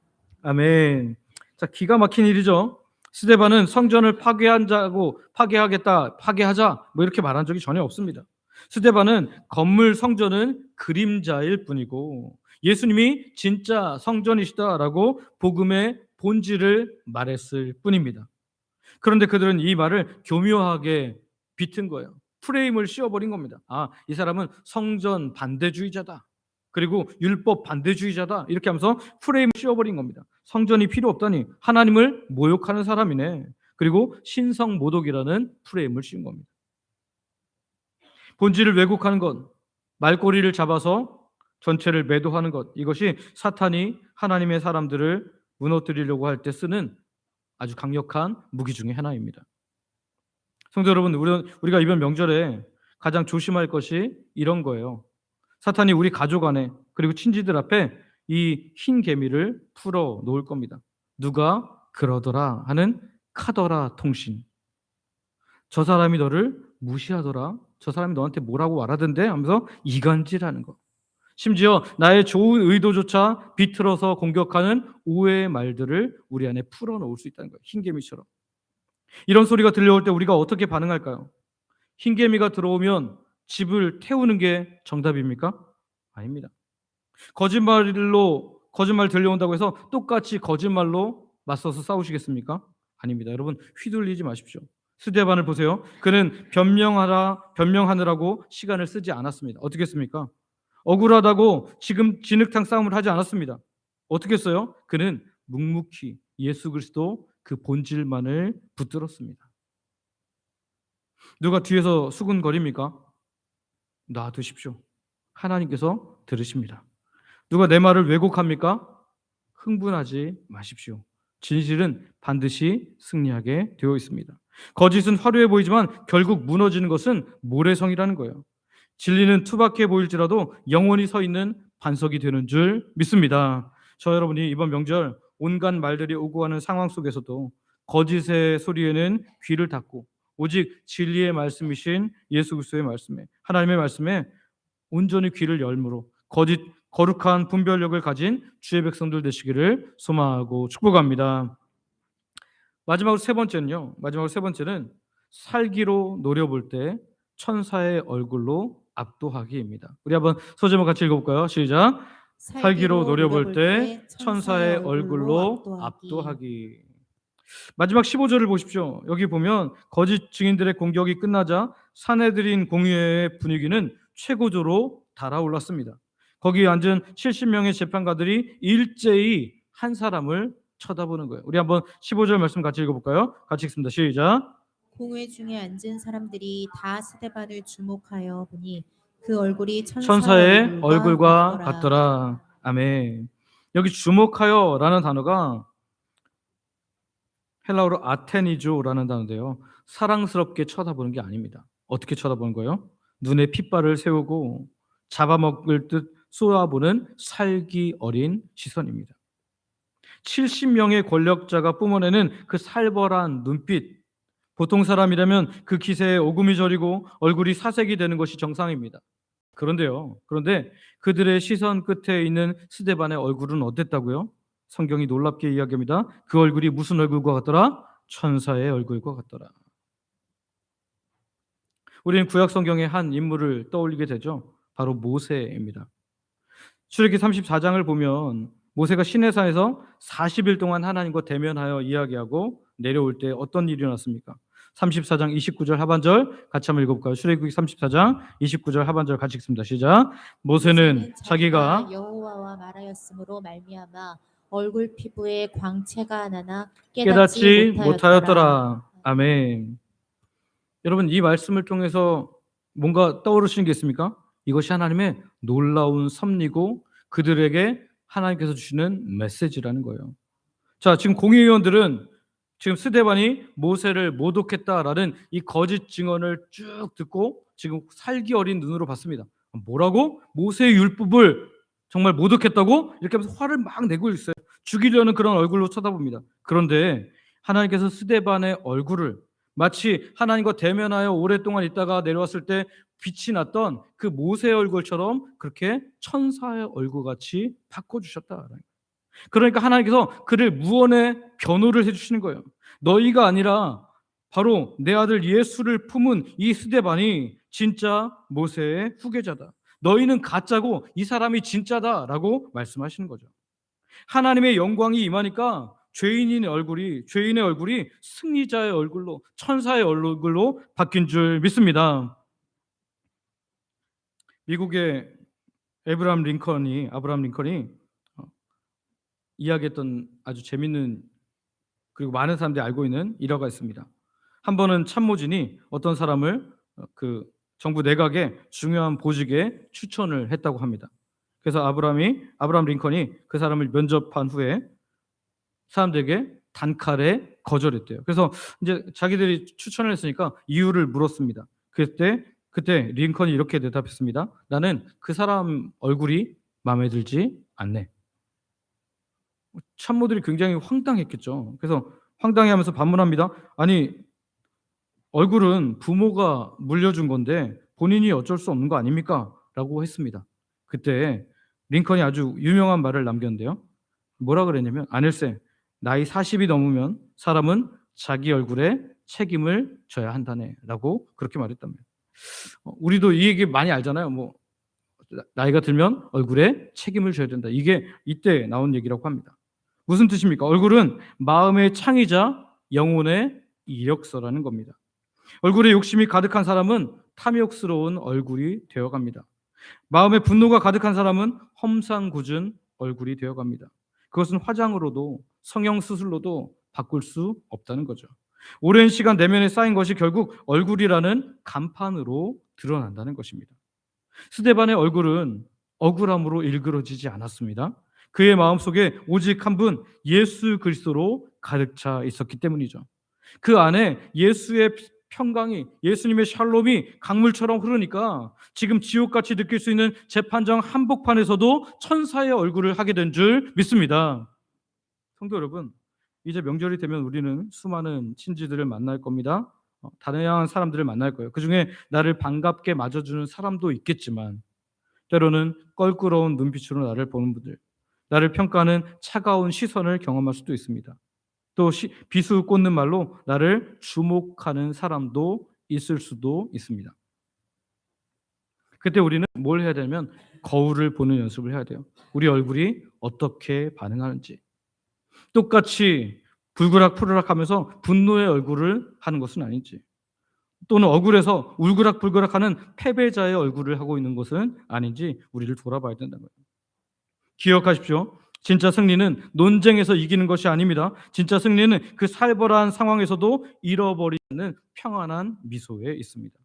아멘. 자, 기가 막힌 일이죠. 스데반은 성전을 파괴하자 뭐 이렇게 말한 적이 전혀 없습니다. 스데반은 건물 성전은 그림자일 뿐이고 예수님이 진짜 성전이시다라고 복음의 본질을 말했을 뿐입니다. 그런데 그들은 이 말을 교묘하게 비튼 거예요. 프레임을 씌워버린 겁니다. 이 사람은 성전 반대주의자다. 그리고 율법 반대주의자다. 이렇게 하면서 프레임을 씌워버린 겁니다. 성전이 필요 없다니 하나님을 모욕하는 사람이네. 그리고 신성 모독이라는 프레임을 씌운 겁니다. 본질을 왜곡하는 것, 말꼬리를 잡아서 전체를 매도하는 것, 이것이 사탄이 하나님의 사람들을 무너뜨리려고 할 때 쓰는 아주 강력한 무기 중에 하나입니다. 성도 여러분, 우리가 이번 명절에 가장 조심할 것이 이런 거예요. 사탄이 우리 가족 안에 그리고 친지들 앞에 이 흰 개미를 풀어 놓을 겁니다. 누가 그러더라 하는 카더라 통신. 저 사람이 너를 무시하더라. 저 사람이 너한테 뭐라고 말하던데 하면서 이간질하는 거. 심지어 나의 좋은 의도조차 비틀어서 공격하는 오해의 말들을 우리 안에 풀어놓을 수 있다는 거예요. 흰개미처럼. 이런 소리가 들려올 때 우리가 어떻게 반응할까요? 흰개미가 들어오면 집을 태우는 게 정답입니까? 아닙니다. 거짓말 들려온다고 해서 똑같이 거짓말로 맞서서 싸우시겠습니까? 아닙니다. 여러분 휘둘리지 마십시오. 스데반을 보세요. 그는 변명하느라고 시간을 쓰지 않았습니다. 어떻게 했습니까? 억울하다고 지금 진흙탕 싸움을 하지 않았습니다. 어떻게 했어요? 그는 묵묵히 예수 그리스도 그 본질만을 붙들었습니다. 누가 뒤에서 수군거립니까? 놔두십시오. 하나님께서 들으십니다. 누가 내 말을 왜곡합니까? 흥분하지 마십시오. 진실은 반드시 승리하게 되어 있습니다. 거짓은 화려해 보이지만 결국 무너지는 것은 모래성이라는 거예요. 진리는 투박해 보일지라도 영원히 서 있는 반석이 되는 줄 믿습니다. 저 여러분이 이번 명절 온갖 말들이 오고 가는 상황 속에서도 거짓의 소리에는 귀를 닫고 오직 진리의 말씀이신 예수 그리스도의 말씀에, 하나님의 말씀에 온전히 귀를 열므로 거룩한 분별력을 가진 주의 백성들 되시기를 소망하고 축복합니다. 마지막으로 세 번째는 살기로 노려볼 때 천사의 얼굴로 압도하기입니다. 우리 한번 소제목 같이 읽어볼까요? 시작. 살기로 노려볼 때 천사의 얼굴로 압도하기. 마지막 15절을 보십시오. 여기 보면 거짓 증인들의 공격이 끝나자 사내들인 공회의 분위기는 최고조로 달아올랐습니다. 거기 앉은 70명의 재판가들이 일제히 한 사람을 쳐다보는 거예요. 우리 한번 15절 말씀 같이 읽어볼까요? 같이 읽습니다. 시작. 공회 중에 앉은 사람들이 다 스데반을 주목하여 보니 그 얼굴이 천사의 얼굴과 같더라. 같더라. 아멘. 여기 주목하여라는 단어가 헬라어로 아테니조라는 단어인데요. 사랑스럽게 쳐다보는 게 아닙니다. 어떻게 쳐다보는 거예요? 눈에 핏발을 세우고 잡아먹을 듯 쏘아보는 살기 어린 시선입니다. 70명의 권력자가 뿜어내는 그 살벌한 눈빛, 보통 사람이라면 그 기세에 오금이 저리고 얼굴이 사색이 되는 것이 정상입니다. 그런데 그들의 시선 끝에 있는 스데반의 얼굴은 어땠다고요? 성경이 놀랍게 이야기합니다. 그 얼굴이 무슨 얼굴과 같더라? 천사의 얼굴과 같더라. 우리는 구약 성경의 한 인물을 떠올리게 되죠. 바로 모세입니다. 출애굽기 34장을 보면 모세가 시내산에서 40일 동안 하나님과 대면하여 이야기하고 내려올 때 어떤 일이 일어났습니까? 34장 29절 하반절 같이 한번 읽어볼까요? 출애굽기 34장 29절 하반절 같이 읽습니다. 시작. 모세는 자기가 여호와와 말하였으므로 말미암아 얼굴 피부에 광채가 하나나 깨닫지 못하였더라. 아멘. 여러분 이 말씀을 통해서 뭔가 떠오르시는 게 있습니까? 이것이 하나님의 놀라운 섭리고 그들에게 하나님께서 주시는 메시지라는 거예요. 자, 지금 공의위원들은 지금 스데반이 모세를 모독했다라는 이 거짓 증언을 쭉 듣고 지금 살기 어린 눈으로 봤습니다. 뭐라고? 모세의 율법을 정말 모독했다고? 이렇게 하면서 화를 막 내고 있어요. 죽이려는 그런 얼굴로 쳐다봅니다. 그런데 하나님께서 스데반의 얼굴을 마치 하나님과 대면하여 오랫동안 있다가 내려왔을 때 빛이 났던 그 모세의 얼굴처럼 그렇게 천사의 얼굴같이 바꿔주셨다. 그러니까 하나님께서 그를 무언의 변호를 해주시는 거예요. 너희가 아니라 바로 내 아들 예수를 품은 이 스데반이 진짜 모세의 후계자다. 너희는 가짜고 이 사람이 진짜다라고 말씀하시는 거죠. 하나님의 영광이 임하니까 죄인의 얼굴이 승리자의 얼굴로, 천사의 얼굴로 바뀐 줄 믿습니다. 미국의 아브라함 링컨이 이야기했던 아주 재밌는, 그리고 많은 사람들이 알고 있는 일화가 있습니다. 한 번은 참모진이 어떤 사람을 그 정부 내각의 중요한 보직에 추천을 했다고 합니다. 그래서 아브라함 링컨이 그 사람을 면접한 후에 사람들에게 단칼에 거절했대요. 그래서 이제 자기들이 추천을 했으니까 이유를 물었습니다. 그때 링컨이 이렇게 대답했습니다. 나는 그 사람 얼굴이 마음에 들지 않네. 참모들이 굉장히 황당했겠죠. 그래서 황당해하면서 반문합니다. 아니, 얼굴은 부모가 물려준 건데 본인이 어쩔 수 없는 거 아닙니까? 라고 했습니다. 그때 링컨이 아주 유명한 말을 남겼는데요. 뭐라 그랬냐면, 아닐세, 나이 40이 넘으면 사람은 자기 얼굴에 책임을 져야 한다네 라고 그렇게 말했답니다. 우리도 이 얘기 많이 알잖아요. 뭐 나이가 들면 얼굴에 책임을 져야 된다. 이게 이때 나온 얘기라고 합니다. 무슨 뜻입니까? 얼굴은 마음의 창이자 영혼의 이력서라는 겁니다. 얼굴에 욕심이 가득한 사람은 탐욕스러운 얼굴이 되어갑니다. 마음에 분노가 가득한 사람은 험상궂은 얼굴이 되어갑니다. 그것은 화장으로도 성형수술로도 바꿀 수 없다는 거죠. 오랜 시간 내면에 쌓인 것이 결국 얼굴이라는 간판으로 드러난다는 것입니다. 스데반의 얼굴은 억울함으로 일그러지지 않았습니다. 그의 마음속에 오직 한 분 예수 그리스도로 가득 차 있었기 때문이죠. 그 안에 예수의 평강이, 예수님의 샬롬이 강물처럼 흐르니까 지금 지옥같이 느낄 수 있는 재판정 한복판에서도 천사의 얼굴을 하게 된 줄 믿습니다. 성도 여러분, 이제 명절이 되면 우리는 수많은 친지들을 만날 겁니다. 다양한 사람들을 만날 거예요. 그중에 나를 반갑게 맞아주는 사람도 있겠지만 때로는 껄끄러운 눈빛으로 나를 보는 분들, 나를 평가하는 차가운 시선을 경험할 수도 있습니다. 또 비수 꽂는 말로 나를 주목하는 사람도 있을 수도 있습니다. 그때 우리는 뭘 해야 되냐면 거울을 보는 연습을 해야 돼요. 우리 얼굴이 어떻게 반응하는지. 똑같이 불그락푸르락 하면서 분노의 얼굴을 하는 것은 아닌지, 또는 억울해서 울그락불그락하는 패배자의 얼굴을 하고 있는 것은 아닌지 우리를 돌아봐야 된다는 거예요. 기억하십시오. 진짜 승리는 논쟁에서 이기는 것이 아닙니다. 진짜 승리는 그 살벌한 상황에서도 잃어버리지 않는 평안한 미소에 있습니다.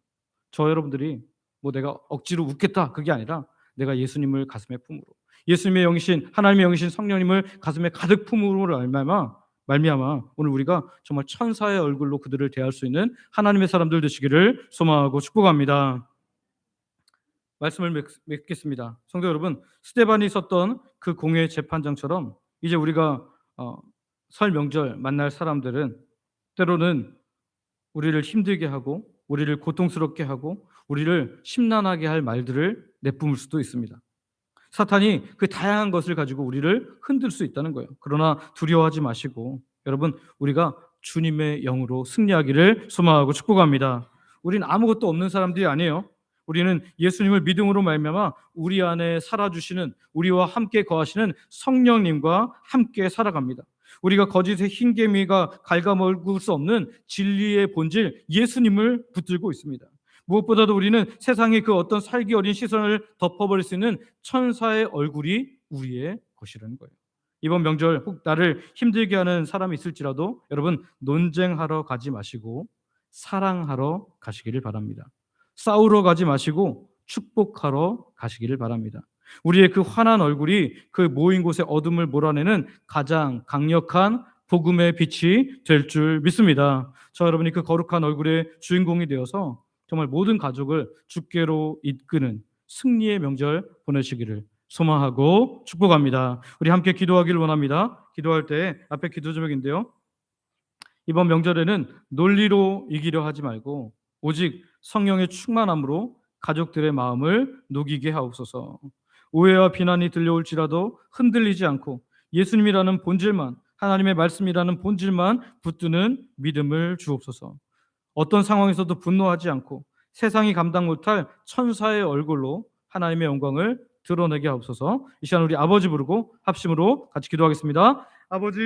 저 여러분들이 뭐 내가 억지로 웃겠다 그게 아니라 내가 예수님을 가슴에 품으로, 예수님의 영이신, 하나님의 영이신 성령님을 가슴에 가득 품음으로 말미암아 오늘 우리가 정말 천사의 얼굴로 그들을 대할 수 있는 하나님의 사람들 되시기를 소망하고 축복합니다. 말씀을 맺겠습니다. 성도 여러분, 스데반이 있었던 그 공회 재판장처럼 이제 우리가 설 명절 만날 사람들은 때로는 우리를 힘들게 하고 우리를 고통스럽게 하고 우리를 심란하게 할 말들을 내뿜을 수도 있습니다. 사탄이 그 다양한 것을 가지고 우리를 흔들 수 있다는 거예요. 그러나 두려워하지 마시고 여러분, 우리가 주님의 영으로 승리하기를 소망하고 축복합니다. 우리는 아무것도 없는 사람들이 아니에요. 우리는 예수님을 믿음으로 말미암아 우리 안에 살아주시는, 우리와 함께 거하시는 성령님과 함께 살아갑니다. 우리가 거짓의 흰개미가 갉아먹을 수 없는 진리의 본질 예수님을 붙들고 있습니다. 무엇보다도 우리는 세상의 그 어떤 살기 어린 시선을 덮어버릴 수 있는 천사의 얼굴이 우리의 것이라는 거예요. 이번 명절 혹 나를 힘들게 하는 사람이 있을지라도 여러분, 논쟁하러 가지 마시고 사랑하러 가시기를 바랍니다. 싸우러 가지 마시고 축복하러 가시기를 바랍니다. 우리의 그 환한 얼굴이 그 모인 곳의 어둠을 몰아내는 가장 강력한 복음의 빛이 될 줄 믿습니다. 저 여러분이 그 거룩한 얼굴의 주인공이 되어서 정말 모든 가족을 주께로 이끄는 승리의 명절 보내시기를 소망하고 축복합니다. 우리 함께 기도하기를 원합니다. 기도할 때 앞에 기도 제목인데요, 이번 명절에는 논리로 이기려 하지 말고 오직 성령의 충만함으로 가족들의 마음을 녹이게 하옵소서. 오해와 비난이 들려올지라도 흔들리지 않고 예수님이라는 본질만, 하나님의 말씀이라는 본질만 붙드는 믿음을 주옵소서. 어떤 상황에서도 분노하지 않고 세상이 감당 못할 천사의 얼굴로 하나님의 영광을 드러내게 하옵소서. 이 시간 우리 아버지 부르고 합심으로 같이 기도하겠습니다. 아버지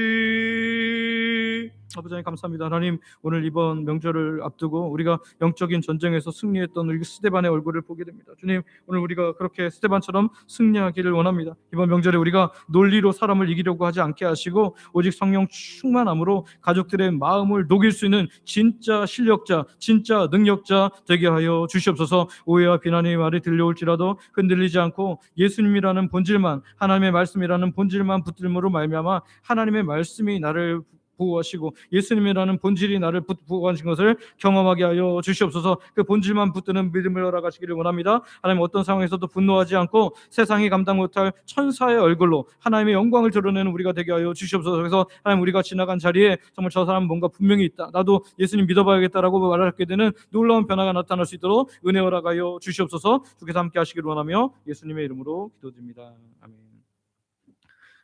하나님 감사합니다. 하나님, 오늘 이번 명절을 앞두고 우리가 영적인 전쟁에서 승리했던 우리 스데반의 얼굴을 보게 됩니다. 주님, 오늘 우리가 그렇게 스데반처럼 승리하기를 원합니다. 이번 명절에 우리가 논리로 사람을 이기려고 하지 않게 하시고 오직 성령 충만함으로 가족들의 마음을 녹일 수 있는 진짜 실력자, 진짜 능력자 되게 하여 주시옵소서. 오해와 비난의 말이 들려올지라도 흔들리지 않고 예수님이라는 본질만, 하나님의 말씀이라는 본질만 붙들므로 말미암아 하나님의 말씀이 나를 보호하시고 예수님이라는 본질이 나를 보호하신 것을 경험하게 하여 주시옵소서. 그 본질만 붙드는 믿음을 허락하시기를 원합니다. 하나님, 어떤 상황에서도 분노하지 않고 세상이 감당 못할 천사의 얼굴로 하나님의 영광을 드러내는 우리가 되게 하여 주시옵소서. 그래서 하나님, 우리가 지나간 자리에 정말 저 사람은 뭔가 분명히 있다, 나도 예수님 믿어봐야겠다라고 말하게 되는 놀라운 변화가 나타날 수 있도록 은혜 허락하여 주시옵소서. 주께서 함께 하시기를 원하며 예수님의 이름으로 기도드립니다. 아멘.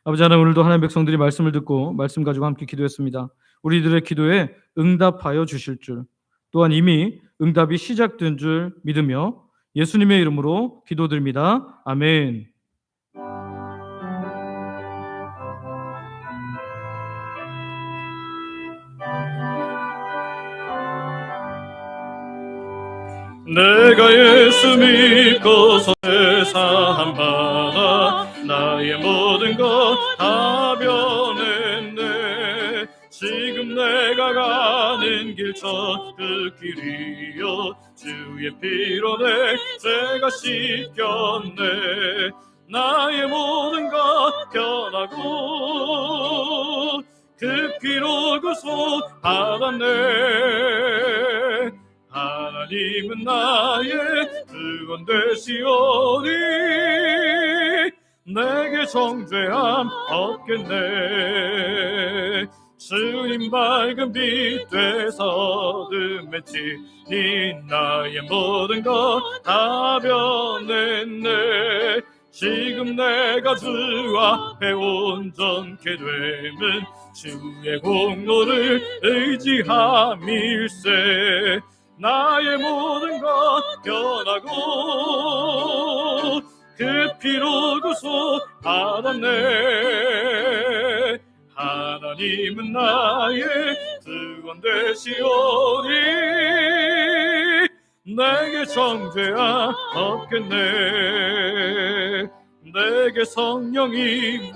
아버지 하나님, 오늘도 하나님의 백성들이 말씀을 듣고 말씀 가지고 함께 기도했습니다. 우리들의 기도에 응답하여 주실 줄, 또한 이미 응답이 시작된 줄 믿으며 예수님의 이름으로 기도드립니다. 아멘. 내가 예수 믿고서 회사한 바라 나의 모든 것 다 변했네. 지금 내가 가는 길 저 그 길이요 주의 피로 내 죄가 씻겼네. 나의 모든 것 변하고 그 피로 구속 받았네. 하나님은 나의 구원 되시오니 내게 정죄함 없겠네. 주님 밝은 빛 되서 어둠에 지닌 나의 모든 것 다 변했네. 지금 내가 주 앞에 온전케 됨은 주의 공로를 의지함일세. 나의 모든 것 변하고 그 피로 구속 받았네. 하나님은 나의 구원 되시오니 내게 정죄함 없겠네. 내게 성령이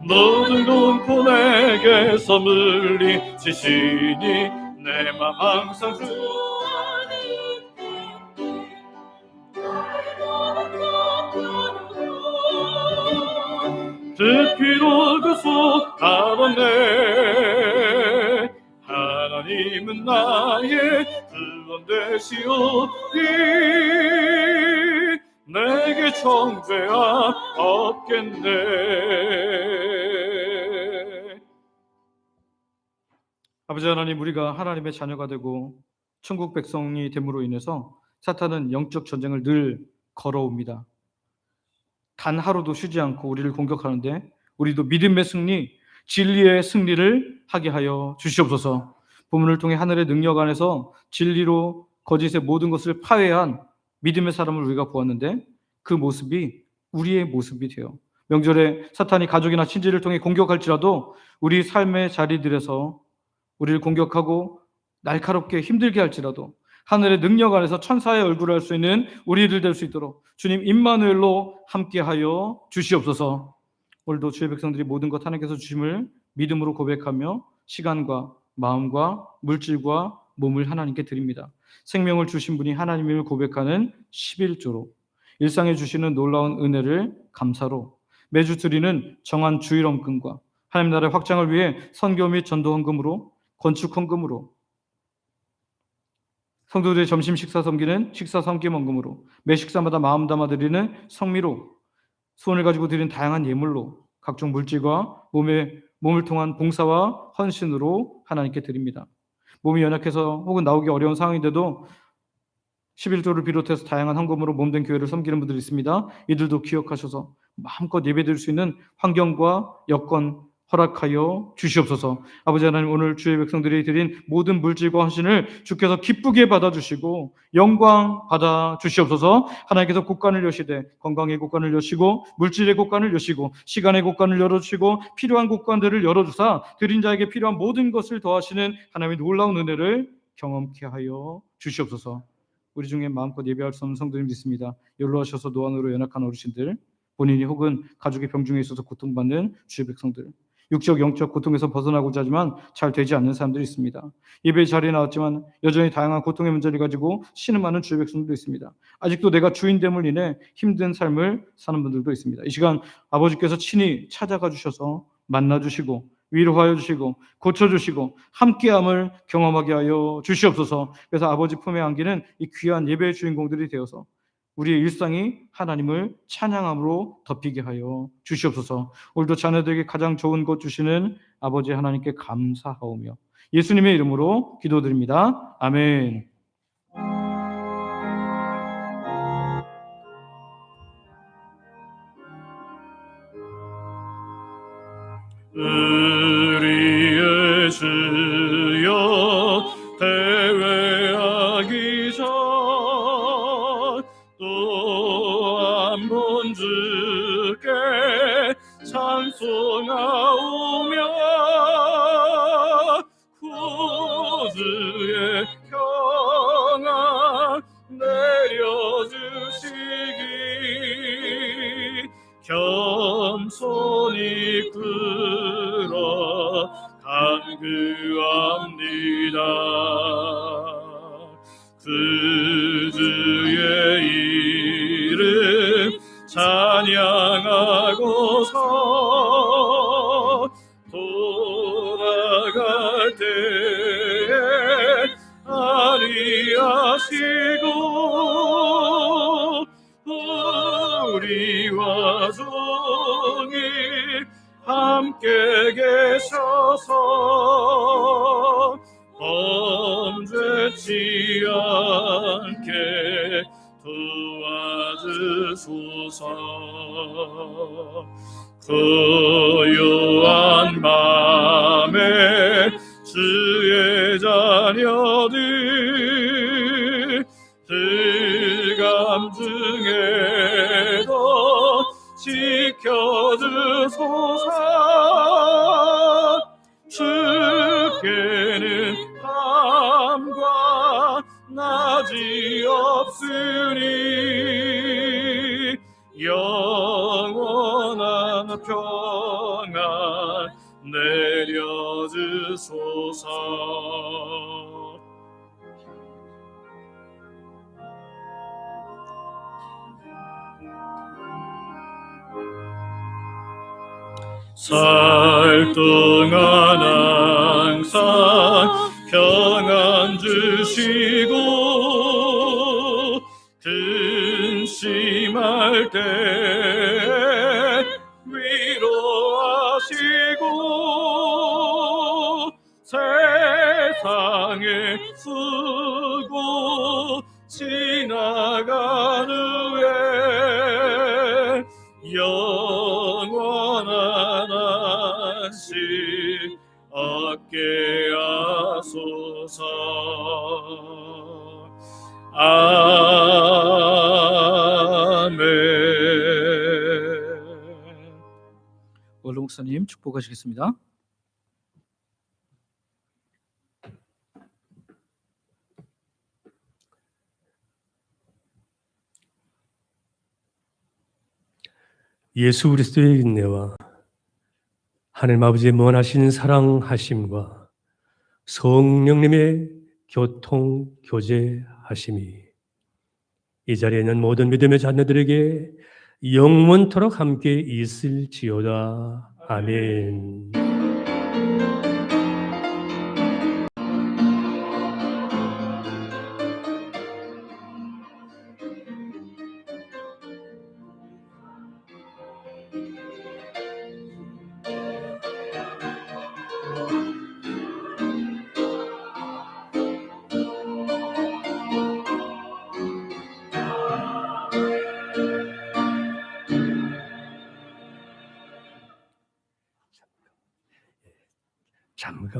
모든 공포 내게서 물리치시니 내 맘 항상 주 그 피로 구속 받았네. 하나님은 나의 구원 되시오니 내게 정죄함 없겠네. 아버지 하나님, 우리가 하나님의 자녀가 되고 천국 백성이 됨으로 인해서 사탄은 영적 전쟁을 늘 걸어옵니다. 단 하루도 쉬지 않고 우리를 공격하는데 우리도 믿음의 승리, 진리의 승리를 하게 하여 주시옵소서. 본문을 통해 하늘의 능력 안에서 진리로 거짓의 모든 것을 파괴한 믿음의 사람을 우리가 보았는데 그 모습이 우리의 모습이 되어 명절에 사탄이 가족이나 친지를 통해 공격할지라도 우리 삶의 자리들에서 우리를 공격하고 날카롭게 힘들게 할지라도 하늘의 능력 안에서 천사의 얼굴을 할 수 있는 우리들 될 수 있도록 주님 임마누엘로 함께하여 주시옵소서. 오늘도 주의 백성들이 모든 것 하나님께서 주심을 믿음으로 고백하며 시간과 마음과 물질과 몸을 하나님께 드립니다. 생명을 주신 분이 하나님을 고백하는 11조로 일상에 주시는 놀라운 은혜를 감사로 매주 드리는 정한 주일 헌금과 하나님 나라의 확장을 위해 선교 및 전도 헌금으로 건축 헌금으로 성도들의 점심 식사 섬기는 식사 섬김 헌금으로 매 식사마다 마음 담아 드리는 성미로 소원을 가지고 드리는 다양한 예물로 각종 물질과 몸을 통한 봉사와 헌신으로 하나님께 드립니다. 몸이 연약해서 혹은 나오기 어려운 상황인데도 11조를 비롯해서 다양한 헌금으로 몸된 교회를 섬기는 분들이 있습니다. 이들도 기억하셔서 마음껏 예배드릴 수 있는 환경과 여건 허락하여 주시옵소서. 아버지 하나님, 오늘 주의 백성들이 드린 모든 물질과 헌신을 주께서 기쁘게 받아주시고 영광 받아 주시옵소서. 하나님께서 곳간을 여시되 건강의 곳간을 여시고 물질의 곳간을 여시고 시간의 곳간을 열어주시고 필요한 곳간들을 열어주사 드린 자에게 필요한 모든 것을 더하시는 하나님의 놀라운 은혜를 경험케 하여 주시옵소서. 우리 중에 마음껏 예배할 수 없는 성도님도 있습니다. 연로하셔서 노안으로 연약한 어르신들, 본인이 혹은 가족의 병중에 있어서 고통받는 주의 백성들, 육적 영적 고통에서 벗어나고자 하지만 잘 되지 않는 사람들이 있습니다. 예배 자리에 나왔지만 여전히 다양한 고통의 문제를 가지고 신음하는 주의 백성들도 있습니다. 아직도 내가 주인됨을 인해 힘든 삶을 사는 분들도 있습니다. 이 시간 아버지께서 친히 찾아가 주셔서 만나주시고 위로하여 주시고 고쳐주시고 함께함을 경험하게 하여 주시옵소서. 그래서 아버지 품에 안기는 이 귀한 예배의 주인공들이 되어서 우리의 일상이 하나님을 찬양함으로 덮이게 하여 주시옵소서. 오늘도 자녀들에게 가장 좋은 것 주시는 아버지 하나님께 감사하오며 예수님의 이름으로 기도드립니다. 아멘. 우리의 주여 대회하기 전 또 한 번 주께 찬송하오며 구주의 평안 내려주시기 겸손히 끌어 간구합니다. 그 주의 이름 찬양하고서 돌아갈 때에 아리하시고 우리와 종이 함께 계셔서 범죄치 않게 도와주소서. 고요한 맘에 주의 자녀들 흑암 중에도 지켜주소서. 주께는 밤과 낮이 없으니 영원한 평안 내려주소서. 살 동안 항상 평안 주시고 근심할 때 위로하시고 세상의 수고 지나간 후에 영원한 안식 얻게 하소서. 아멘. 원로 목사님 축복하시겠습니다. 예수 그리스도의 은혜와 하나님 아버지의 무한하신 사랑하심과 성령님의 교통 교제하심이 이 자리에 있는 모든 믿음의 자녀들에게 영원토록 함께 있을지어다. 아멘.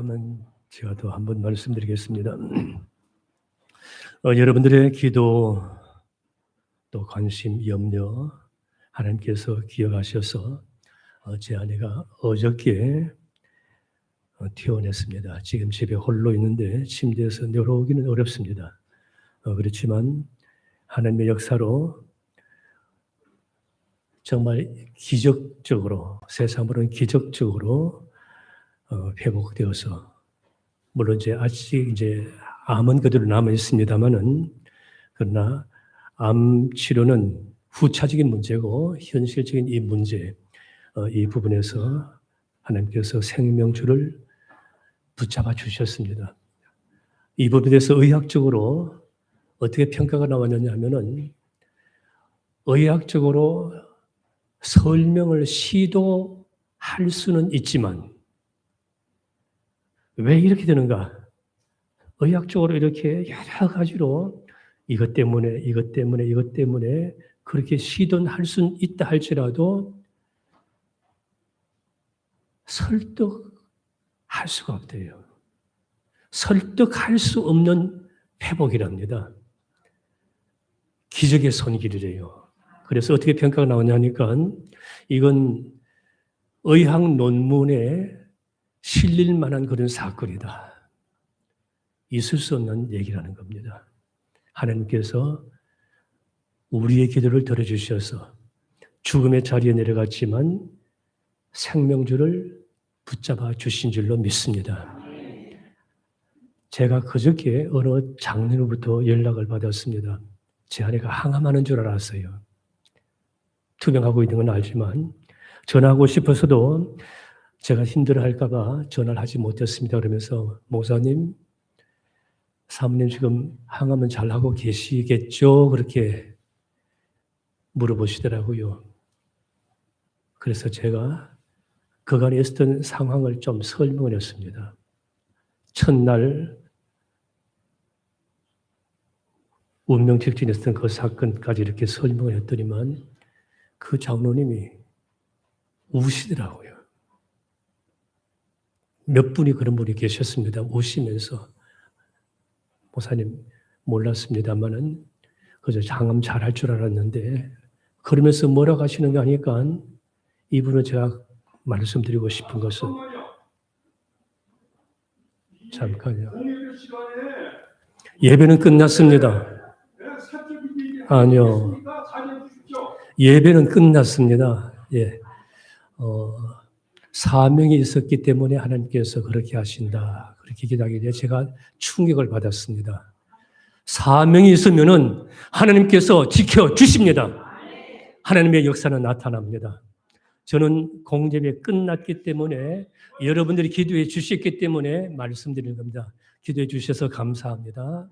그러면 제가 또 한번 말씀드리겠습니다. 여러분들의 기도, 또 관심, 염려 하나님께서 기억하셔서 제 아내가 어저께 퇴원했습니다. 지금 집에 홀로 있는데 침대에서 내려오기는 어렵습니다. 그렇지만 하나님의 역사로 정말 기적적으로, 세상으로는 기적적으로 회복되어서, 물론 아직 암은 그대로 남아 있습니다만은, 그러나 암 치료는 후차적인 문제고 현실적인 이 문제, 이 부분에서 하나님께서 생명줄을 붙잡아 주셨습니다. 이 부분에 대해서 의학적으로 어떻게 평가가 나왔느냐 하면은, 의학적으로 설명을 시도할 수는 있지만 왜 이렇게 되는가? 의학적으로 이렇게 여러 가지로 이것 때문에 그렇게 시도는 할 수는 있다 할지라도 설득할 수가 없대요. 설득할 수 없는 회복이랍니다. 기적의 손길이래요. 그래서 어떻게 평가가 나오냐니까 이건 의학 논문에 실릴 만한 그런 사건이다. 있을 수 없는 얘기라는 겁니다. 하나님께서 우리의 기도를 들어주셔서 죽음의 자리에 내려갔지만 생명줄을 붙잡아 주신 줄로 믿습니다. 제가 그저께 어느 장로로부터 연락을 받았습니다. 제 아내가 항암하는 줄 알았어요. 투병하고 있는 건 알지만 전화하고 싶어서도 제가 힘들어할까 봐 전화를 하지 못했습니다. 그러면서 목사님, 사모님 지금 항암은 잘하고 계시겠죠? 그렇게 물어보시더라고요. 그래서 제가 그간에 있었던 상황을 좀 설명을 했습니다. 첫날 운명 직전에 있었던 그 사건까지 이렇게 설명을 했더니만 그 장로님이 우시더라고요. 몇 분이 그런 분이 계셨습니다. 우시면서 목사님 몰랐습니다만은 그저 장암 잘할 줄 알았는데, 그러면서 뭐라고 하시는가 하니까 이분은 제가 말씀드리고 싶은 것은, 잠깐요. 예배는 끝났습니다. 아니요. 예배는 끝났습니다. 예. 사명이 있었기 때문에 하나님께서 그렇게 하신다. 그렇게 기도하게 돼 제가 충격을 받았습니다. 사명이 있으면은 하나님께서 지켜주십니다. 하나님의 역사는 나타납니다. 저는 공제비 끝났기 때문에 여러분들이 기도해 주셨기 때문에 말씀드리는 겁니다. 기도해 주셔서 감사합니다.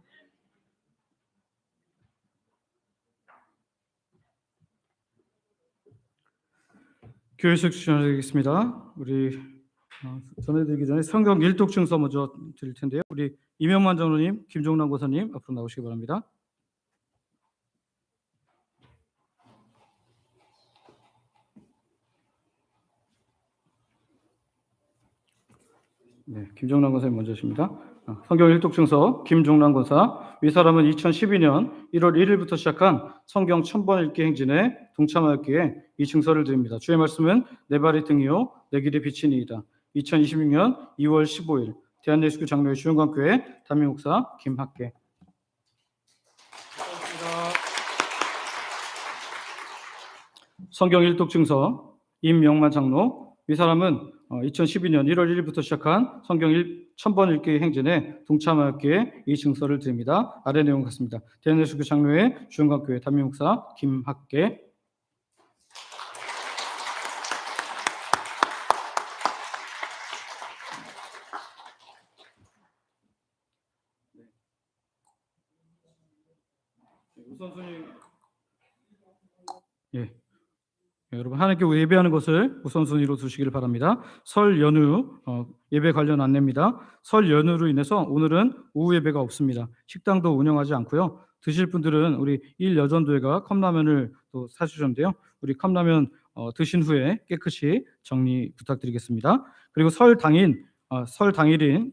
교회식 전해드리겠습니다. 우리 전해드리기 전에 성경 일독증서 먼저 드릴 텐데요. 우리 이명만 장로님, 김종남 고사님 앞으로 나오시기 바랍니다. 네, 김종남 권사님 먼저 하십니다. 성경 일독증서 김종남 권사. 이 사람은 2012년 1월 1일부터 시작한 성경 1000번 읽기 행진에 동참하였기에 이 증서를 드립니다. 주의 말씀은 내 발의 등이요 내 길의 빛이니이다. 2026년 2월 15일 대한예수교 장로회 주영광교회 담임목사 김학계. 성경 일독증서 임명만 장로. 이 사람은 2012년 1월 1일부터 시작한 성경 1000번 읽기 행진에 동참하였기에 이 증서를 드립니다. 아래 내용 같습니다. 대한예수교 장로회 주영광교회 담임목사 김학계. 우선순위. 여러분 하나님께 예배하는 것을 우선순위로 두시기를 바랍니다. 설 연휴 예배 관련 안내입니다. 설 연휴로 인해서 오늘은 오후 예배가 없습니다. 식당도 운영하지 않고요. 드실 분들은 우리 일여전도회가 컵라면을 또 사주셨는데요. 우리 컵라면 드신 후에 깨끗이 정리 부탁드리겠습니다. 그리고 설 당일 설 당일인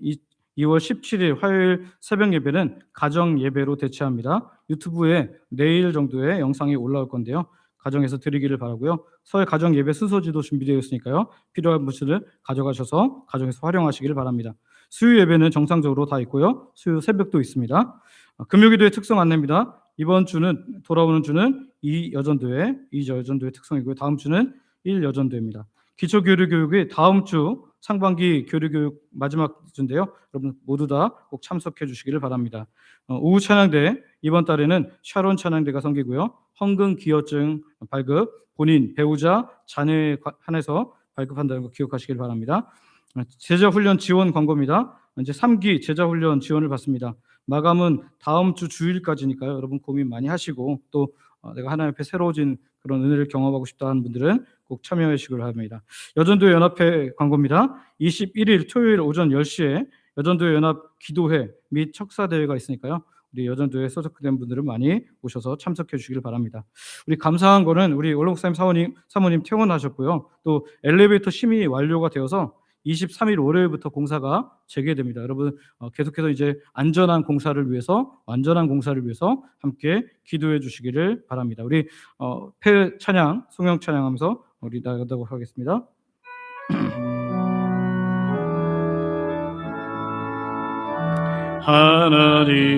2월 17일 화요일 새벽 예배는 가정 예배로 대체합니다. 유튜브에 내일 정도에 영상이 올라올 건데요. 가정에서 드리기를 바라고요. 설 가정 예배 순서지도 준비되어 있으니까요. 필요한 분들을 가져가셔서 가정에서 활용하시기를 바랍니다. 수요 예배는 정상적으로 다 있고요. 수요 새벽도 있습니다. 금요기도의 특성 안내입니다. 이번 주는 돌아오는 주는 2여전도의 특성이고요. 다음 주는 1여전도입니다. 기초교류교육이 다음 주 상반기 교류교육 마지막 주인데요. 여러분 모두 다 꼭 참석해 주시기를 바랍니다. 오후 찬양대 이번 달에는 샤론 찬양대가 섬기고요. 헌금 기여증 발급, 본인, 배우자, 자녀에 한해서 발급한다는 거 기억하시길 바랍니다. 제자훈련 지원 광고입니다. 이제 3기 제자훈련 지원을 받습니다. 마감은 다음 주 주일까지니까요. 여러분 고민 많이 하시고 또 내가 하나님 앞에 새로워진 그런 은혜를 경험하고 싶다 하는 분들은 꼭 참여해 주시길 바랍니다. 여전도회 연합회 광고입니다. 21일 토요일 오전 10시에 여전도회 연합 기도회 및 척사대회가 있으니까요. 우리 여전도회에 소속된 분들은 많이 오셔서 참석해 주시길 바랍니다. 우리 감사한 거는 우리 원로목사님 사모님 퇴원하셨고요. 또 엘리베이터 심의 완료가 되어서 23일 월요일부터 공사가 재개됩니다. 여러분 계속해서 이제 안전한 공사를 위해서 완전한 공사를 위해서 함께 기도해 주시기를 바랍니다. 우리 폐 찬양, 송영 찬양하면서 우리 나가도록 하겠습니다.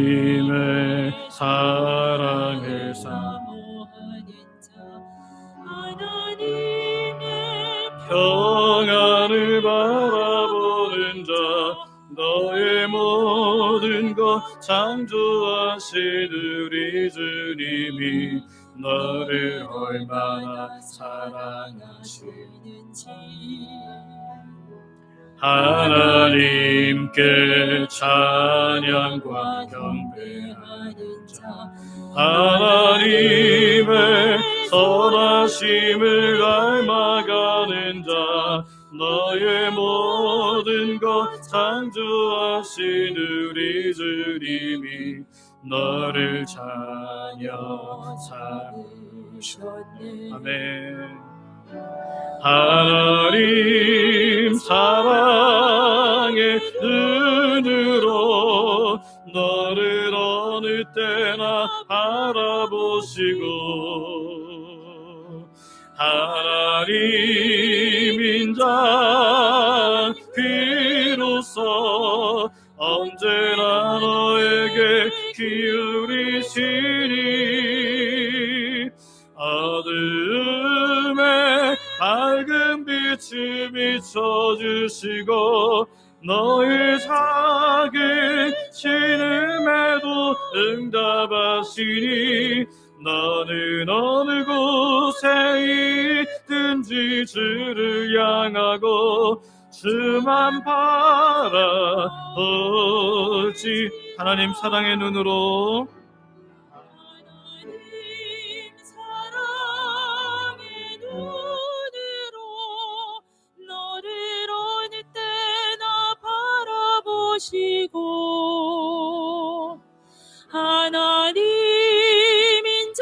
하나님의 사랑을 사모하는 자, 하나님의 평안을 바라보는 자, 너의 모든 것 창조하신 우리 주님이 너를 얼마나 사랑하시는지 하나님께 찬양과 경배하는 자, 하나님의 선하심을 닮아가는 자, 너의 모든 것 창조하신 우리 주님이 너를 자녀 삼으셨네. 아멘. 하나님 사랑의 눈으로 너를 어느 때나 바라보시고 하나님 인자 귀로서 언제나 너에게 기울이시니 어둠에 밝은 빛을 비춰주시고 너의 작은 신음에도 응답하시니 너는 어느 곳에 있든지 주를 향하고 주만 바라보지. 하나님 사랑의 눈으로 시고 하나님 인자한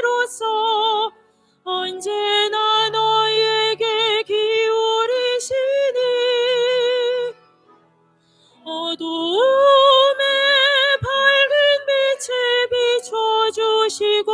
귀로서 언제나 너에게 기울이시니 어두움에 밝은 빛을 비춰주시고